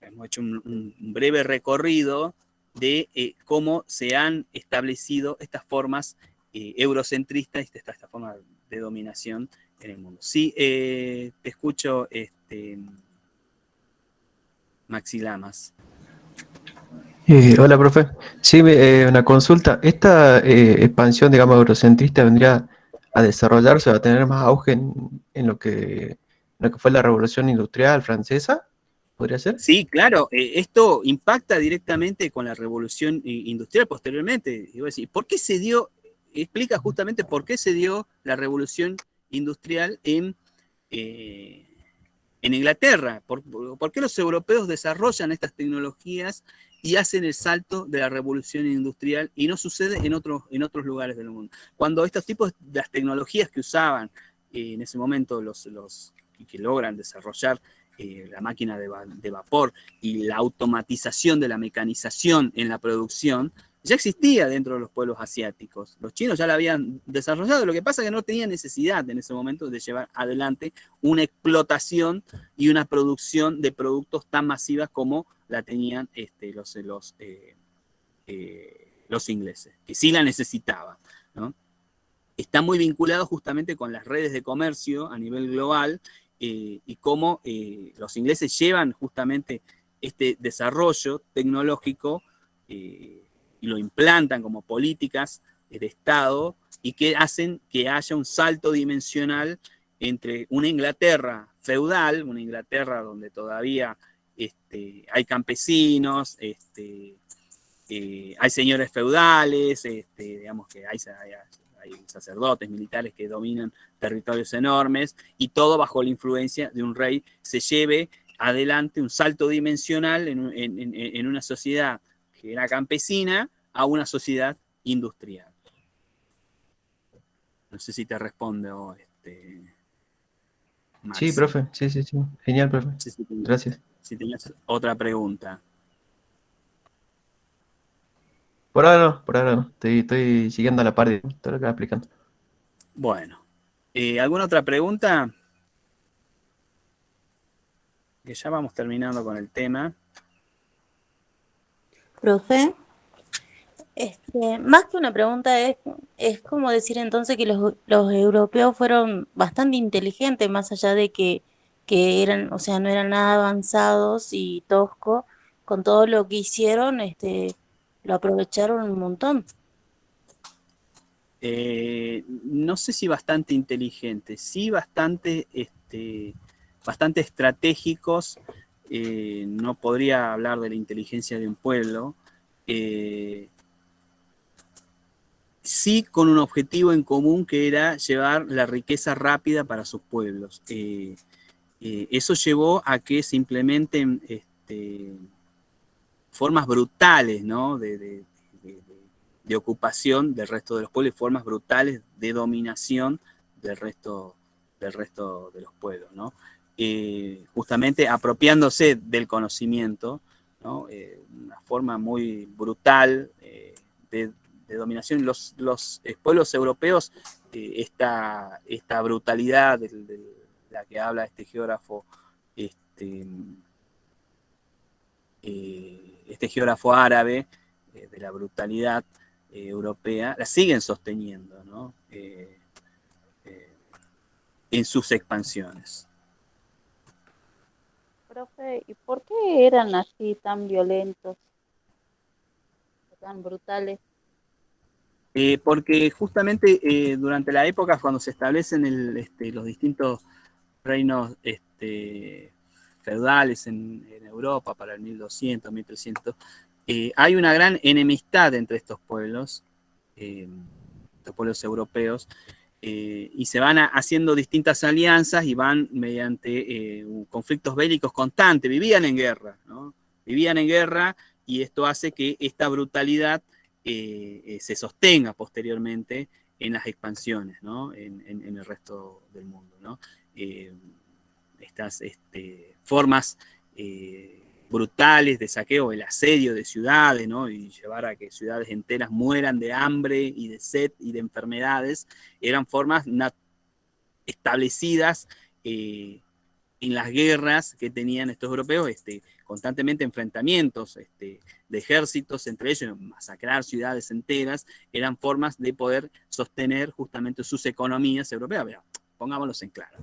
hemos hecho un breve recorrido de cómo se han establecido estas formas eurocentristas, esta forma de dominación en el mundo. Sí, te escucho, Maxi Lamas. Hola, profe. Sí, una consulta. ¿Esta expansión, digamos, eurocentrista vendría a desarrollarse, a tener más auge en lo que fue la Revolución Industrial Francesa? ¿Podría ser? Sí, claro, esto impacta directamente con la revolución industrial posteriormente. Iba a decir, ¿por qué se dio? Explica justamente por qué se dio la revolución industrial en Inglaterra. ¿Por qué los europeos desarrollan estas tecnologías y hacen el salto de la revolución industrial y no sucede en otros lugares del mundo? Cuando estos tipos de las tecnologías que usaban en ese momento los que logran desarrollar la máquina de vapor y la automatización de la mecanización en la producción, ya existía dentro de los pueblos asiáticos. Los chinos ya la habían desarrollado, lo que pasa es que no tenían necesidad en ese momento de llevar adelante una explotación y una producción de productos tan masivas como la tenían los ingleses, que sí la necesitaban, ¿no? Está muy vinculado justamente con las redes de comercio a nivel global, y cómo los ingleses llevan justamente este desarrollo tecnológico y lo implantan como políticas de Estado, y que hacen que haya un salto dimensional entre una Inglaterra feudal, una Inglaterra donde todavía hay campesinos, hay señores feudales, digamos que hay sacerdotes, militares que dominan territorios enormes, y todo bajo la influencia de un rey se lleve adelante un salto dimensional en una sociedad que era campesina a una sociedad industrial. No sé si te respondo, Maxi. Sí, profe. Sí. Genial, profe. Gracias. Si tenías otra pregunta. Por ahora no. Estoy siguiendo a la par de todo lo que va explicando. Bueno, ¿alguna otra pregunta? Que ya vamos terminando con el tema. Profe, más que una pregunta es como decir entonces que los europeos fueron bastante inteligentes, más allá de que que eran, o sea, no eran nada avanzados y tosco, con todo lo que hicieron, lo aprovecharon un montón. No sé si bastante inteligentes, sí bastante, bastante estratégicos. No podría hablar de la inteligencia de un pueblo. Sí con un objetivo en común que era llevar la riqueza rápida para sus pueblos. Eso llevó a que se implementen formas brutales, ¿no? De ocupación del resto de los pueblos y formas brutales de dominación del resto de los pueblos, ¿no? Justamente apropiándose del conocimiento, ¿no? Una forma muy brutal de dominación. Los pueblos europeos, esta brutalidad de la que habla este geógrafo, este geógrafo árabe, de la brutalidad europea, la siguen sosteniendo, ¿no? En sus expansiones. Profe, ¿y por qué eran así tan violentos, tan brutales? Porque justamente durante la época cuando se establecen los distintos reinos feudales en Europa para el 1200, 1300, hay una gran enemistad entre estos pueblos europeos, y se van haciendo distintas alianzas y van mediante conflictos bélicos constantes. Vivían en guerra, ¿no? Vivían en guerra, y esto hace que esta brutalidad se sostenga posteriormente en las expansiones, ¿no? En el resto del mundo, ¿no? Estas formas brutales de saqueo, el asedio de ciudades, ¿no? Y llevar a que ciudades enteras mueran de hambre y de sed y de enfermedades, eran formas establecidas en las guerras que tenían estos europeos, constantemente enfrentamientos de ejércitos entre ellos, masacrar ciudades enteras, eran formas de poder sostener justamente sus economías europeas. Pero, pongámoslos en claro,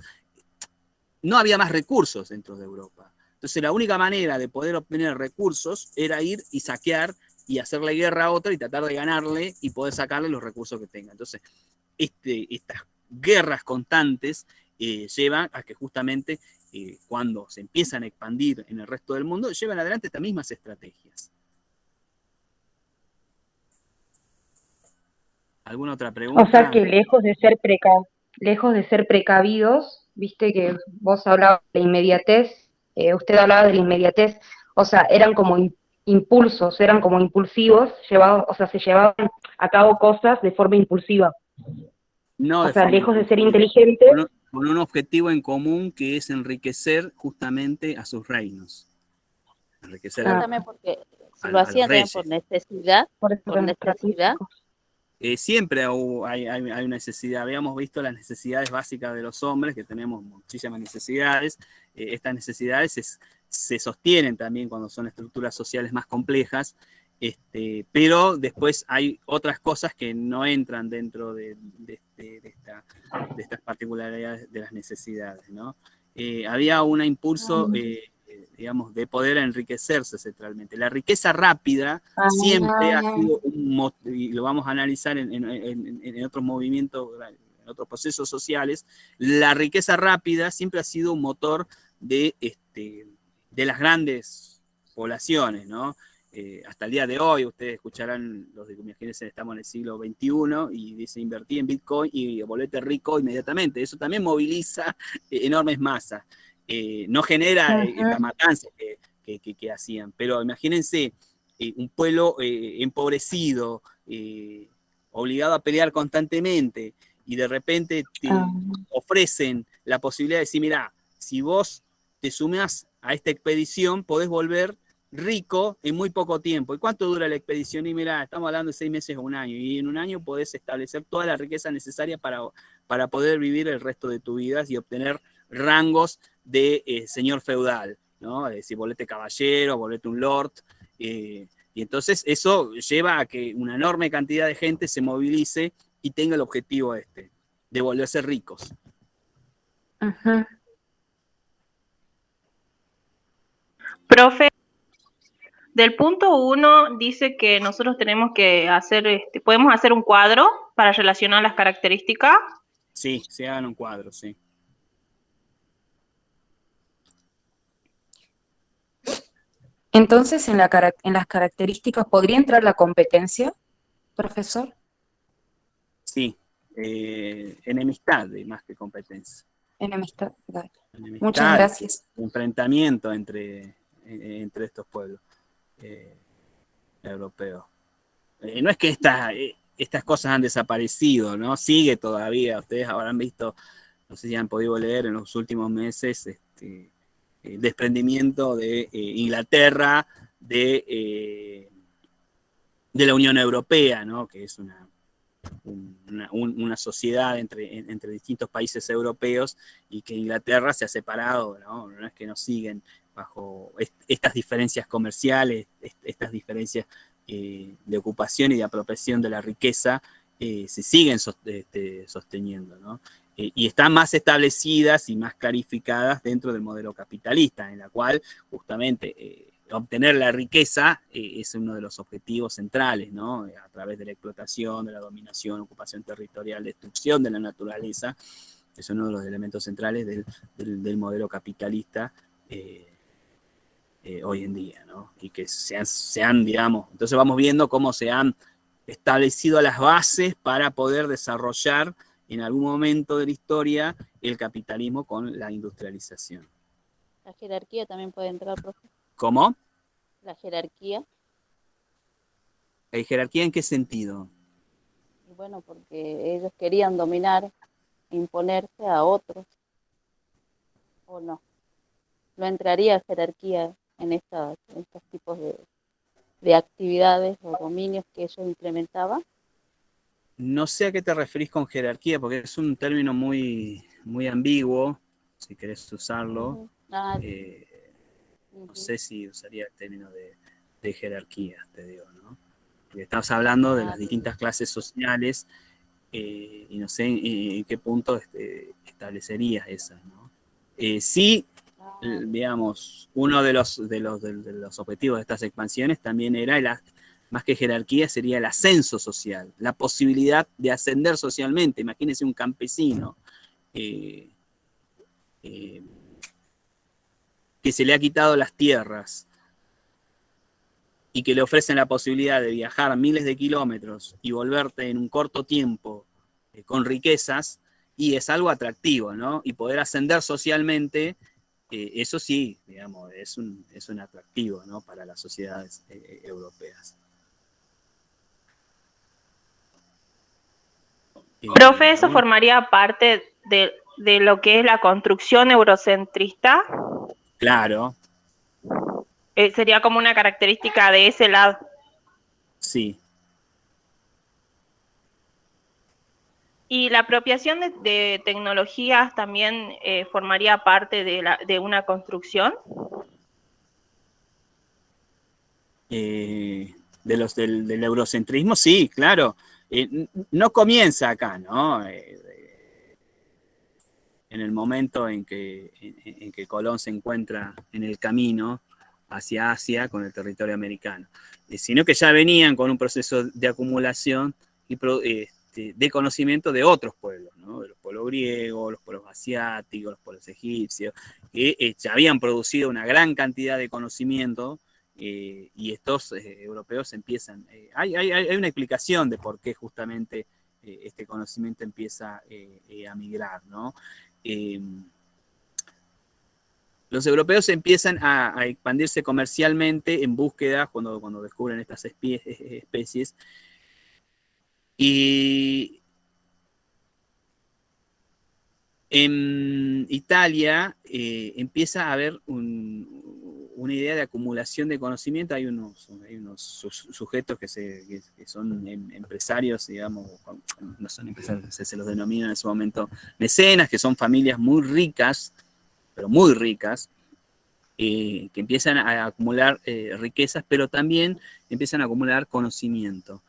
no había más recursos dentro de Europa. Entonces la única manera de poder obtener recursos era ir y saquear y hacerle guerra a otra y tratar de ganarle y poder sacarle los recursos que tenga. Entonces, estas guerras constantes llevan a que justamente cuando se empiezan a expandir en el resto del mundo, llevan adelante estas mismas estrategias. ¿Alguna otra pregunta? O sea que lejos de ser precavidos, viste que vos hablabas de la inmediatez, usted hablaba de la inmediatez, o sea, eran como impulsos, eran como impulsivos, o sea, se llevaban a cabo cosas de forma impulsiva. No, O sea, lejos de ser inteligentes. Con un objetivo en común, que es enriquecer justamente a sus reinos. Enriquecer También porque a lo los hacían también reyes. por necesidad, Por eso por eran necesidad. estratégicos. Siempre hay necesidad. Habíamos visto las necesidades básicas de los hombres, que tenemos muchísimas necesidades. Estas necesidades se sostienen también cuando son estructuras sociales más complejas, pero después hay otras cosas que no entran dentro de estas particularidades de las necesidades, ¿no? Había un impulso, digamos, de poder enriquecerse centralmente. La riqueza rápida siempre ha sido y lo vamos a analizar en otros movimientos, en otros procesos sociales. La riqueza rápida siempre ha sido un motor de las grandes poblaciones, ¿no? Hasta el día de hoy, ustedes escucharán, los de imagínense, estamos en el siglo XXI y dice invertí en Bitcoin y volvete rico inmediatamente. Eso también moviliza enormes masas. No genera esta matanza que hacían, pero imagínense un pueblo empobrecido, obligado a pelear constantemente, y de repente te ofrecen la posibilidad de decir, mirá, si vos te sumás a esta expedición, podés volver rico en muy poco tiempo. ¿Y cuánto dura la expedición? Y mirá, estamos hablando de 6 meses o un año, y en un año podés establecer toda la riqueza necesaria para poder vivir el resto de tu vida y obtener rangos de señor feudal, ¿no? Es decir, volvete caballero, volvete un lord, y entonces eso lleva a que una enorme cantidad de gente se movilice y tenga el objetivo de volverse ricos. Ajá. Profe, del punto 1 dice que nosotros tenemos que hacer, podemos hacer un cuadro para relacionar las características. Sí, se hagan un cuadro, sí. Entonces, en las características, ¿podría entrar la competencia, profesor? Sí, enemistad más que competencia. Enemistad. Dale. Enemistad, Muchas gracias. enfrentamiento entre estos pueblos europeos. No es que estas cosas han desaparecido, ¿no? Sigue todavía. Ustedes habrán visto, no sé si han podido leer en los últimos meses, desprendimiento de Inglaterra de la Unión Europea, ¿no? Que es una sociedad entre distintos países europeos, y que Inglaterra se ha separado, ¿no? No es que nos siguen bajo estas diferencias comerciales, estas diferencias de ocupación y de apropiación de la riqueza, se siguen sosteniendo, ¿no? Y están más establecidas y más clarificadas dentro del modelo capitalista, en la cual justamente obtener la riqueza es uno de los objetivos centrales, ¿no? A través de la explotación, de la dominación, ocupación territorial, destrucción de la naturaleza, es uno de los elementos centrales del modelo capitalista hoy en día, ¿no? Y que se han, digamos, entonces vamos viendo cómo se han establecido las bases para poder desarrollar en algún momento de la historia el capitalismo con la industrialización. La jerarquía también puede entrar, profe. ¿Cómo? La jerarquía. ¿La jerarquía en qué sentido? Y bueno, porque ellos querían dominar, imponerse a otros. ¿O no? ¿No entraría jerarquía en estos tipos de actividades o dominios que ellos implementaban? No sé a qué te referís con jerarquía, porque es un término muy, muy ambiguo, si querés usarlo. No sé si usaría el término de jerarquía, te digo, ¿no? Porque estamos hablando de las distintas clases sociales y no sé en qué punto establecerías esas, ¿no? Sí, digamos, uno de los objetivos de estas expansiones también era, más que jerarquía, sería el ascenso social, la posibilidad de ascender socialmente. Imagínense un campesino que se le ha quitado las tierras y que le ofrecen la posibilidad de viajar miles de kilómetros y volverte en un corto tiempo con riquezas, y es algo atractivo, ¿no? Y poder ascender socialmente, eso sí, digamos, es un atractivo, ¿no? Para las sociedades europeas. Profe, ¿eso formaría parte de lo que es la construcción eurocentrista? Claro. Sería como una característica de ese lado. Sí. ¿Y la apropiación de tecnologías también formaría parte de una construcción? Del eurocentrismo, sí, claro. No comienza acá, ¿no? En el momento en que Colón se encuentra en el camino hacia Asia con el territorio americano, sino que ya venían con un proceso de acumulación y de conocimiento de otros pueblos, ¿no? De los pueblos griegos, los pueblos asiáticos, los pueblos egipcios, que ya habían producido una gran cantidad de conocimiento, y estos europeos empiezan. Hay una explicación de por qué justamente este conocimiento empieza a migrar, ¿no? Los europeos empiezan a expandirse comercialmente en búsqueda, cuando descubren estas especies, y en Italia empieza a haber una idea de acumulación de conocimiento. Hay unos sujetos que son empresarios, digamos, no son empresarios, se los denomina en ese momento mecenas, que son familias muy ricas, pero muy ricas, que empiezan a acumular riquezas, pero también empiezan a acumular conocimiento.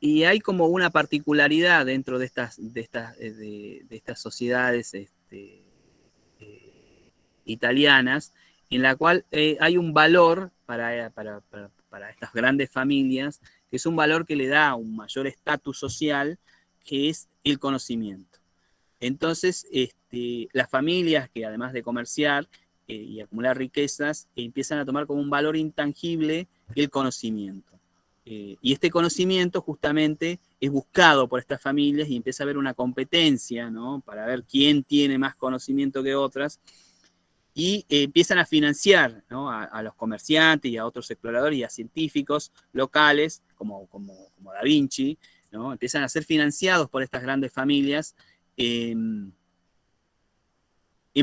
Y hay como una particularidad dentro de estas sociedades italianas, en la cual hay un valor para estas grandes familias, que es un valor que le da un mayor estatus social, que es el conocimiento. Entonces, las familias que además de comerciar y acumular riquezas, empiezan a tomar como un valor intangible el conocimiento. Y este conocimiento justamente es buscado por estas familias y empieza a haber una competencia, ¿no? Para ver quién tiene más conocimiento que otras, y empiezan a financiar, ¿no? a los comerciantes y a otros exploradores y a científicos locales, como Da Vinci, ¿no? Empiezan a ser financiados por estas grandes familias en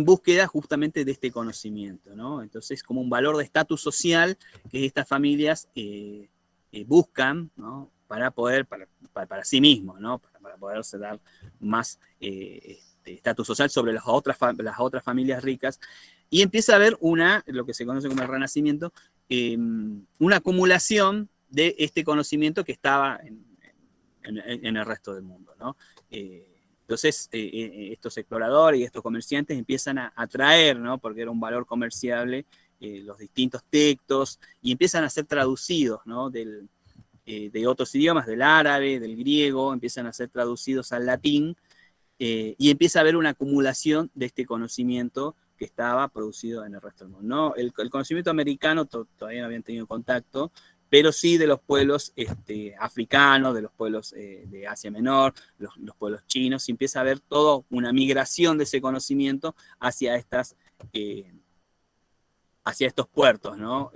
búsqueda justamente de este conocimiento, ¿no? Entonces, como un valor de estatus social que estas familias buscan, ¿no? Para poder, para sí mismos, ¿no? Para poderse dar más estatus social sobre las otras familias ricas. Y empieza a haber lo que se conoce como el Renacimiento, una acumulación de este conocimiento que estaba en el resto del mundo, ¿no? Entonces, estos exploradores y estos comerciantes empiezan a traer, ¿no? Porque era un valor comerciable, los distintos textos, y empiezan a ser traducidos, ¿no? De otros idiomas, del árabe, del griego, empiezan a ser traducidos al latín, y empieza a haber una acumulación de este conocimiento que estaba producido en el resto del mundo, ¿no? El conocimiento americano todavía no habían tenido contacto, pero sí de los pueblos africanos, de los pueblos de Asia Menor, los pueblos chinos, y empieza a haber toda una migración de ese conocimiento hacia estos puertos, ¿no?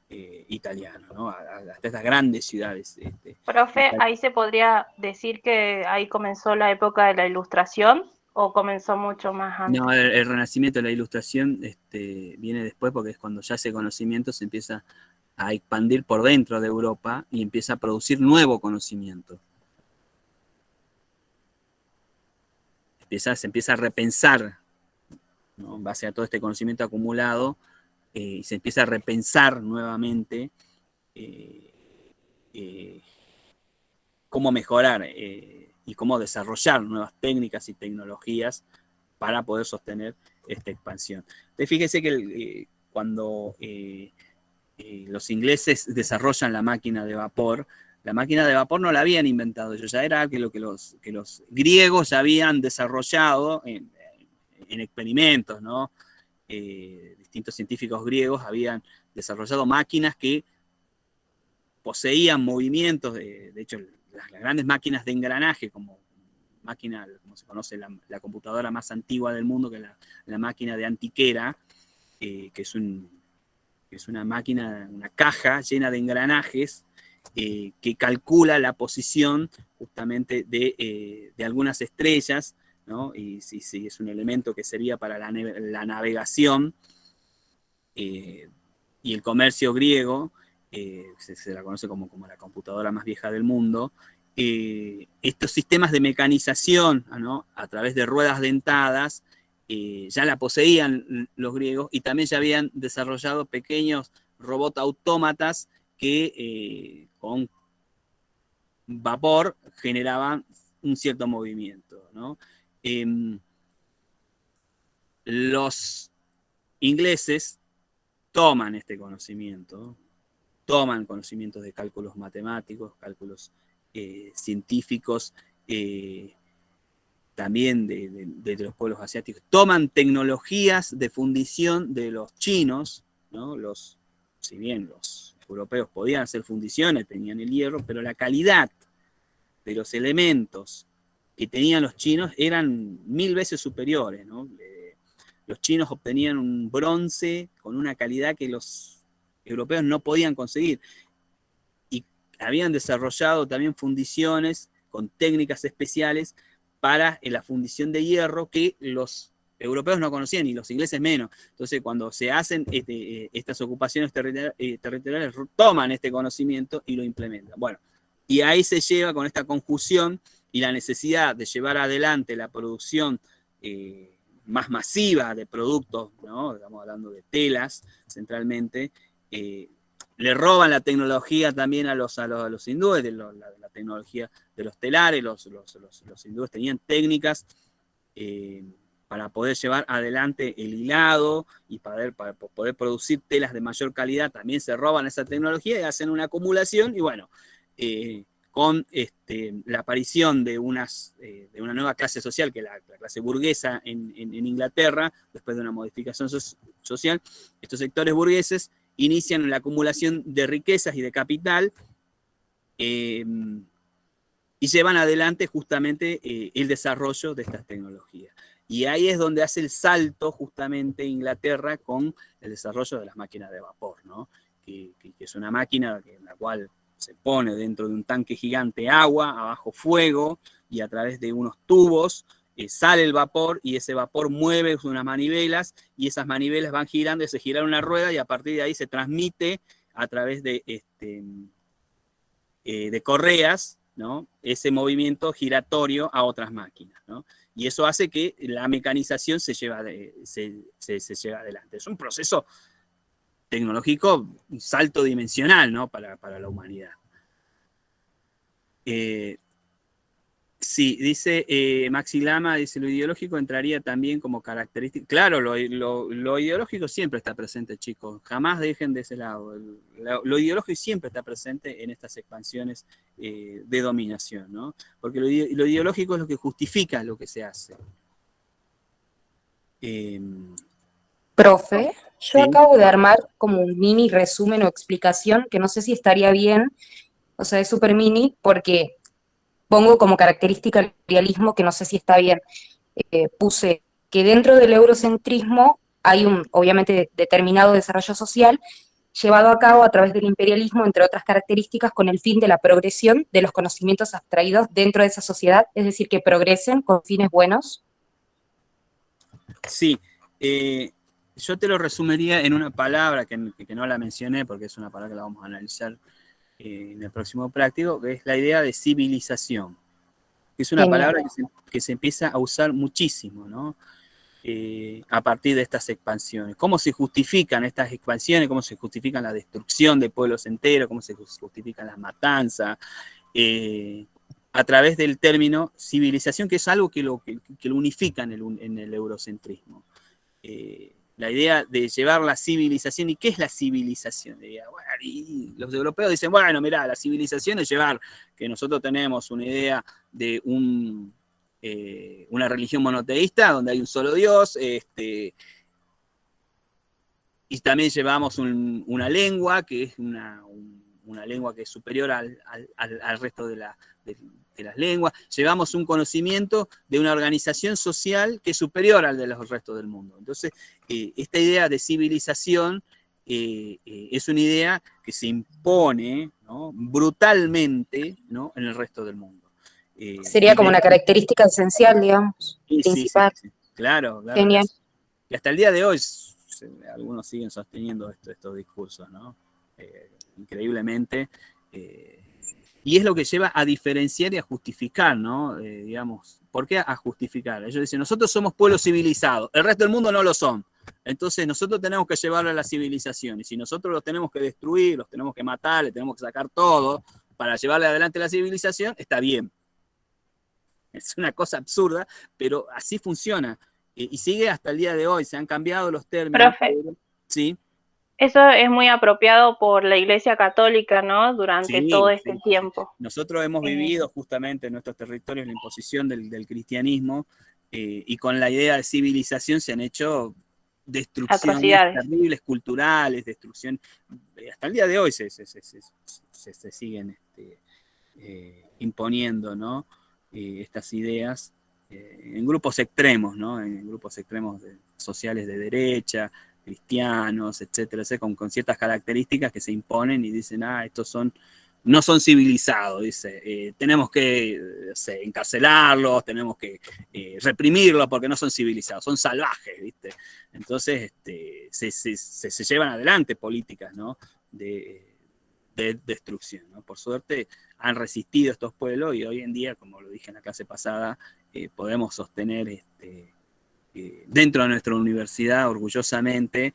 Italianos, ¿no? Hasta estas grandes ciudades. Profe, ahí se podría decir que ahí comenzó la época de la Ilustración, ¿o comenzó mucho más antes? No, el Renacimiento de la Ilustración viene después, porque es cuando ya ese conocimiento se empieza a expandir por dentro de Europa y empieza a producir nuevo conocimiento. Se empieza a repensar, ¿no? En base a todo este conocimiento acumulado, y se empieza a repensar nuevamente cómo mejorar y cómo desarrollar nuevas técnicas y tecnologías para poder sostener esta expansión. Entonces, fíjese que cuando los ingleses desarrollan la máquina de vapor no la habían inventado ellos, ya era algo que los griegos ya habían desarrollado en experimentos, ¿no? Distintos científicos griegos habían desarrollado máquinas que poseían movimientos, de hecho, las grandes máquinas de engranaje, como se conoce la computadora más antigua del mundo, que es la máquina de Antiquera, que es una máquina, una caja llena de engranajes, que calcula la posición justamente de algunas estrellas, ¿no? Y sí, es un elemento que servía para la navegación y el comercio griego, se la conoce como la computadora más vieja del mundo. Estos sistemas de mecanización, ¿no? A través de ruedas dentadas, ya la poseían los griegos, y también ya habían desarrollado pequeños robots autómatas que con vapor generaban un cierto movimiento, ¿no? Los ingleses toman este conocimiento, toman conocimientos de cálculos matemáticos, cálculos científicos, también de los pueblos asiáticos, toman tecnologías de fundición de los chinos, ¿no? Si bien los europeos podían hacer fundiciones, tenían el hierro, pero la calidad de los elementos que tenían los chinos eran 1000 veces superiores, ¿no? Los chinos obtenían un bronce con una calidad que los europeos no podían conseguir, y habían desarrollado también fundiciones con técnicas especiales para la fundición de hierro que los europeos no conocían y los ingleses menos. Entonces, cuando se hacen estas ocupaciones territoriales, toman este conocimiento y lo implementan. Bueno, y ahí se lleva con esta conjunción y la necesidad de llevar adelante la producción más masiva de productos, ¿no? Estamos hablando de telas centralmente. Le roban la tecnología también a los hindúes, la tecnología de los telares. Los hindúes tenían técnicas para poder llevar adelante el hilado y para poder producir telas de mayor calidad, también se roban esa tecnología y hacen una acumulación, y bueno, con la aparición de una nueva clase social, que es la clase burguesa en Inglaterra, después de una modificación social, estos sectores burgueses inician la acumulación de riquezas y de capital, y llevan adelante justamente el desarrollo de estas tecnologías. Y ahí es donde hace el salto justamente Inglaterra con el desarrollo de las máquinas de vapor, ¿no? Que es una máquina en la cual se pone dentro de un tanque gigante agua, abajo fuego, y a través de unos tubos sale el vapor, y ese vapor mueve unas manivelas, y esas manivelas van girando y se gira una rueda, y a partir de ahí se transmite a través de correas, ¿no? Ese movimiento giratorio a otras máquinas, ¿no? Y eso hace que la mecanización se lleve adelante. Es un proceso tecnológico, un salto dimensional, ¿no? para la humanidad. Sí, dice Maxi Lama, dice, lo ideológico entraría también como característica. Claro, lo ideológico siempre está presente, chicos. Jamás dejen de ese lado. Lo ideológico siempre está presente en estas expansiones de dominación, ¿no? Porque lo ideológico es lo que justifica lo que se hace. Profe, yo Sí. acabo de armar como un mini resumen o explicación que no sé si estaría bien, o sea, es súper mini porque pongo como característica el realismo que no sé si está bien. Puse que dentro del eurocentrismo hay un, obviamente, determinado desarrollo social llevado a cabo a través del imperialismo, entre otras características, con el fin de la progresión de los conocimientos abstraídos dentro de esa sociedad, es decir, que progresen con fines buenos. Sí, yo te lo resumiría en una palabra que no la mencioné porque es una palabra que la vamos a analizar en el próximo práctico, que es la idea de civilización. Es una Genial. palabra que se empieza a usar muchísimo, ¿no? A partir de estas expansiones. ¿Cómo se justifican estas expansiones? ¿Cómo se justifican la destrucción de pueblos enteros? ¿Cómo se justifican las matanzas? A través del término civilización, que es algo que lo unifica en el eurocentrismo. La idea de llevar la civilización. ¿Y qué es la civilización? Y los europeos dicen, bueno, mirá, la civilización es llevar que nosotros tenemos una idea de una religión monoteísta donde hay un solo Dios, y también llevamos una lengua que es una lengua que es superior al resto de las lenguas. Llevamos un conocimiento de una organización social que es superior al de los restos del mundo. Entonces, esta idea de civilización es una idea que se impone, ¿no? brutalmente, ¿no? en el resto del mundo. Sería como una característica esencial, digamos, principal. Sí, claro. Genial. Y hasta el día de hoy algunos siguen sosteniendo estos discursos, ¿no? Increíblemente. Y es lo que lleva a diferenciar y a justificar, ¿no? Digamos, ¿por qué a justificar? Ellos dicen, nosotros somos pueblos civilizados, el resto del mundo no lo son. Entonces nosotros tenemos que llevarlo a la civilización. Y si nosotros los tenemos que destruir, los tenemos que matar, le tenemos que sacar todo para llevarle adelante la civilización, está bien. Es una cosa absurda, pero así funciona. Y sigue hasta el día de hoy, se han cambiado los términos. Profe, Sí. eso es muy apropiado por la Iglesia Católica, ¿no? Durante todo este tiempo. Nosotros hemos vivido justamente en nuestros territorios la imposición del cristianismo, y con la idea de civilización se han hecho destrucciones terribles, culturales, destrucción. Hasta el día de hoy se siguen imponiendo, ¿no? Estas ideas en grupos extremos, ¿no? En grupos extremos sociales de derecha, cristianos, etcétera, con ciertas características que se imponen y dicen, estos no son civilizados, dice, tenemos que encarcelarlos, tenemos que reprimirlos porque no son civilizados, son salvajes, ¿viste? Entonces se llevan adelante políticas, ¿no? de destrucción, ¿no? Por suerte han resistido estos pueblos y hoy en día, como lo dije en la clase pasada, podemos sostener dentro de nuestra universidad, orgullosamente,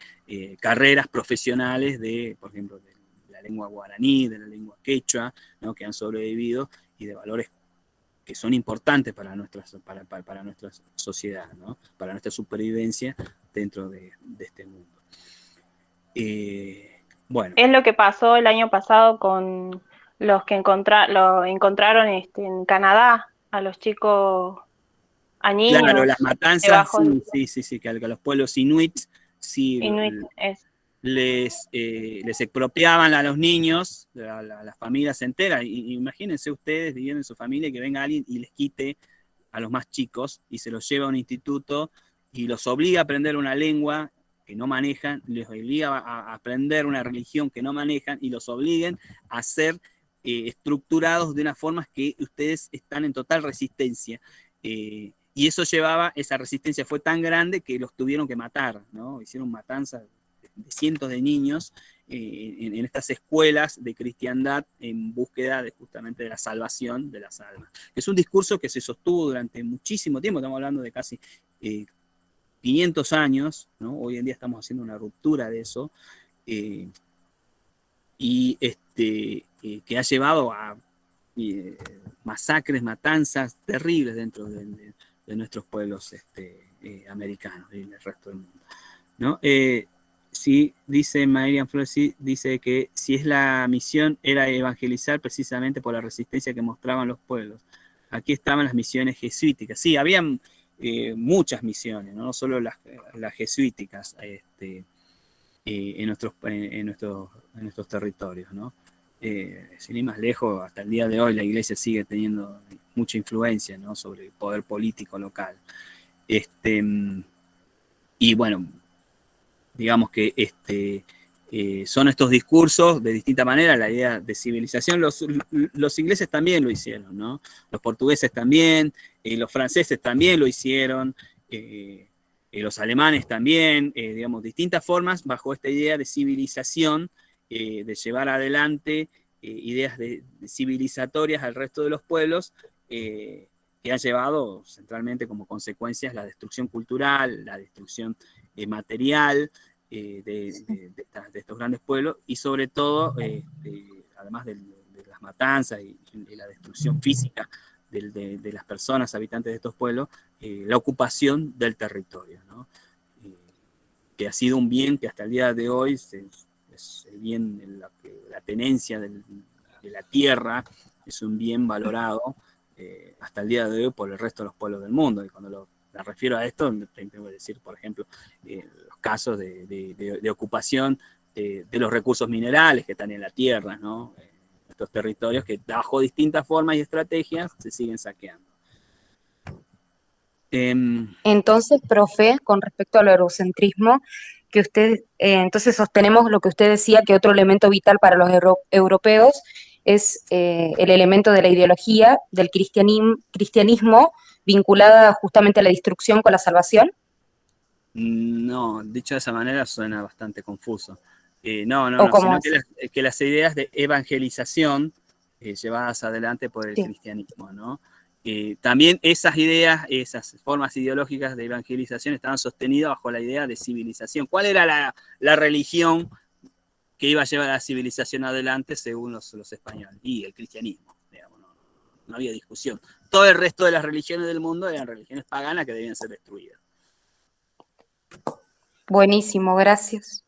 carreras profesionales por ejemplo, de la lengua guaraní, de la lengua quechua, ¿no? que han sobrevivido y de valores que son importantes para nuestra sociedad, ¿no? Para nuestra supervivencia dentro de este mundo. Bueno. Es lo que pasó el año pasado con los que lo encontraron en Canadá, a los chicos, a niños. Claro, las matanzas, debajo sí, que a los pueblos inuits, sí, les expropiaban a los niños, a las familias enteras. Y imagínense ustedes viviendo en su familia que venga alguien y les quite a los más chicos y se los lleva a un instituto y los obliga a aprender una lengua que no manejan, les obliga a aprender una religión que no manejan y los obliguen a ser estructurados de una forma que ustedes están en total resistencia. Y esa resistencia fue tan grande que los tuvieron que matar, ¿no? Hicieron matanzas de cientos de niños en estas escuelas de cristiandad en búsqueda justamente de la salvación de las almas. Es un discurso que se sostuvo durante muchísimo tiempo, estamos hablando de casi 500 años, ¿no? Hoy en día estamos haciendo una ruptura de eso, que ha llevado a masacres, matanzas terribles dentro de nuestros pueblos americanos y del resto del mundo, ¿no? Sí, dice Marian Flores, sí, dice que si es la misión era evangelizar precisamente por la resistencia que mostraban los pueblos. Aquí estaban las misiones jesuíticas. Sí, habían muchas misiones, ¿no? No solo las jesuíticas en nuestros territorios, ¿no? Sin ir más lejos, hasta el día de hoy la iglesia sigue teniendo mucha influencia, ¿no? Sobre el poder político local. Y bueno, digamos que son estos discursos de distinta manera, la idea de civilización. Los ingleses también lo hicieron, ¿no? Los portugueses también, los franceses también lo hicieron, los alemanes también, digamos, distintas formas bajo esta idea de civilización, de llevar adelante ideas civilizatorias al resto de los pueblos, que han llevado centralmente como consecuencias la destrucción cultural, la destrucción material de estos grandes pueblos, y sobre todo, además de las matanzas y la destrucción física de las personas habitantes de estos pueblos, la ocupación del territorio, ¿no? Que ha sido un bien que hasta el día de hoy es el bien, la tenencia de la tierra es un bien valorado hasta el día de hoy por el resto de los pueblos del mundo. Y cuando me refiero a esto, tengo que decir, por ejemplo, los casos de ocupación de los recursos minerales que están en la tierra, ¿no? Estos territorios que bajo distintas formas y estrategias se siguen saqueando. Entonces, profe, con respecto al eurocentrismo, que entonces sostenemos lo que usted decía, que otro elemento vital para los europeos es el elemento de la ideología del cristianismo vinculada justamente a la destrucción con la salvación. No, dicho de esa manera suena bastante confuso. No, sino que las ideas de evangelización llevadas adelante por el cristianismo, ¿no? También esas ideas, esas formas ideológicas de evangelización estaban sostenidas bajo la idea de civilización. ¿Cuál era la religión que iba a llevar a la civilización adelante según los españoles? Y el cristianismo, digamos, no había discusión. Todo el resto de las religiones del mundo eran religiones paganas que debían ser destruidas. Buenísimo, gracias.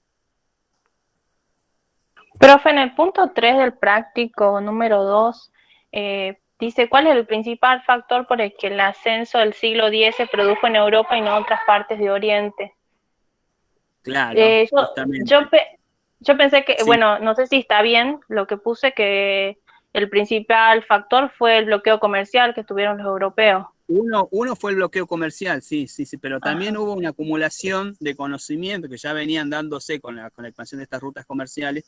Profe, en el punto 3 del práctico número 2, dice, ¿cuál es el principal factor por el que el ascenso del siglo X se produjo en Europa y no en otras partes de Oriente? Claro, justamente. Yo pensé que, Sí. Bueno, no sé si está bien lo que puse, que el principal factor fue el bloqueo comercial que tuvieron los europeos. Uno fue el bloqueo comercial, sí, pero también hubo una acumulación de conocimiento que ya venían dándose con la expansión de estas rutas comerciales,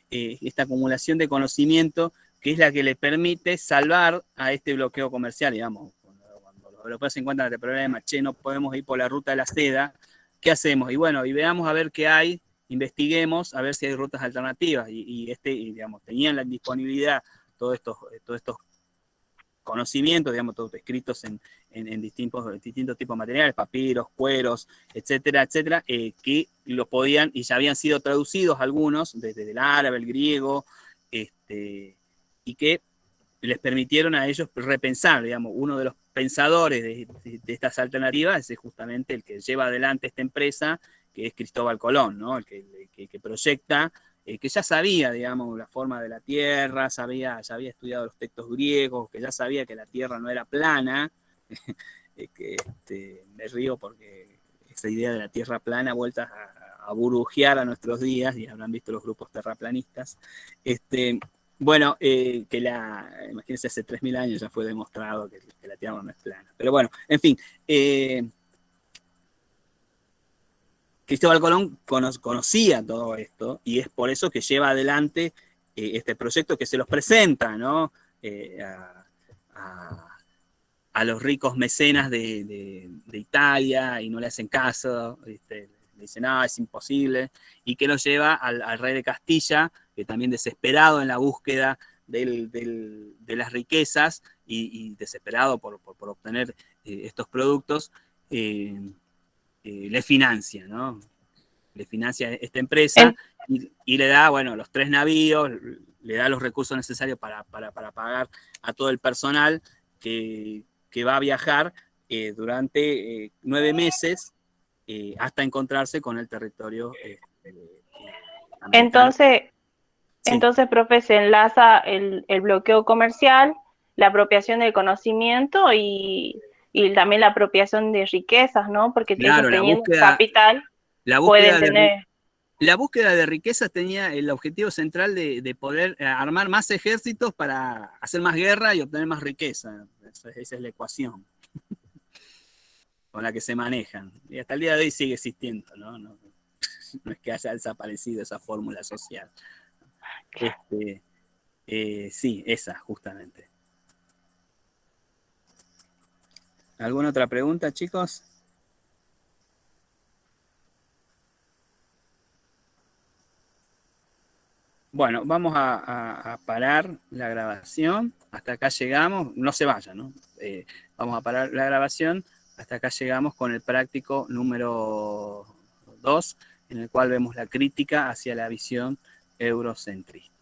esta acumulación de conocimiento que es la que le permite salvar a este bloqueo comercial, digamos. Cuando los europeos se encuentran este problema, no podemos ir por la ruta de la seda, ¿qué hacemos? Y bueno, y veamos a ver qué hay, investiguemos a ver si hay rutas alternativas, y digamos, tenían la disponibilidad todos estos conocimientos, digamos, todos escritos en distintos tipos de materiales, papiros, cueros, etcétera, que lo podían, y ya habían sido traducidos algunos, desde el árabe, el griego, y que les permitieron a ellos repensar, digamos, uno de los pensadores de estas alternativas es justamente el que lleva adelante esta empresa, que es Cristóbal Colón, ¿no? El que proyecta, que ya sabía, digamos, la forma de la Tierra, ya había estudiado los textos griegos, que ya sabía que la Tierra no era plana, me río porque esa idea de la Tierra plana vuelta a burbujear a nuestros días, y habrán visto los grupos terraplanistas. Bueno, imagínense, hace 3.000 años ya fue demostrado que la Tierra no es plana. Pero bueno, en fin, Cristóbal Colón conocía todo esto, y es por eso que lleva adelante este proyecto, que se los presenta, ¿no? A los ricos mecenas de Italia, y no le hacen caso, le dicen, no, es imposible, y que lo lleva al rey de Castilla, que también desesperado en la búsqueda de las riquezas, y desesperado por obtener estos productos, le financia, ¿no? Le financia esta empresa, y le da, bueno, los 3 navíos, le da los recursos necesarios para pagar a todo el personal que va a viajar durante 9 meses hasta encontrarse con el territorio americano. Entonces, profe, se enlaza el bloqueo comercial, la apropiación del conocimiento y también la apropiación de riquezas, ¿no? Porque claro, ellos teniendo capital pueden tener... La búsqueda de riquezas tenía el objetivo central de poder armar más ejércitos para hacer más guerra y obtener más riqueza. Esa es la ecuación con la que se manejan. Y hasta el día de hoy sigue existiendo, ¿no? No es que haya desaparecido esa fórmula social. Sí, esa, justamente. ¿Alguna otra pregunta, chicos? Bueno, vamos a parar la grabación. Hasta acá llegamos. No se vayan, ¿no? Vamos a parar la grabación. Hasta acá llegamos con el práctico número 2, en el cual vemos la crítica hacia la visión eurocentrista.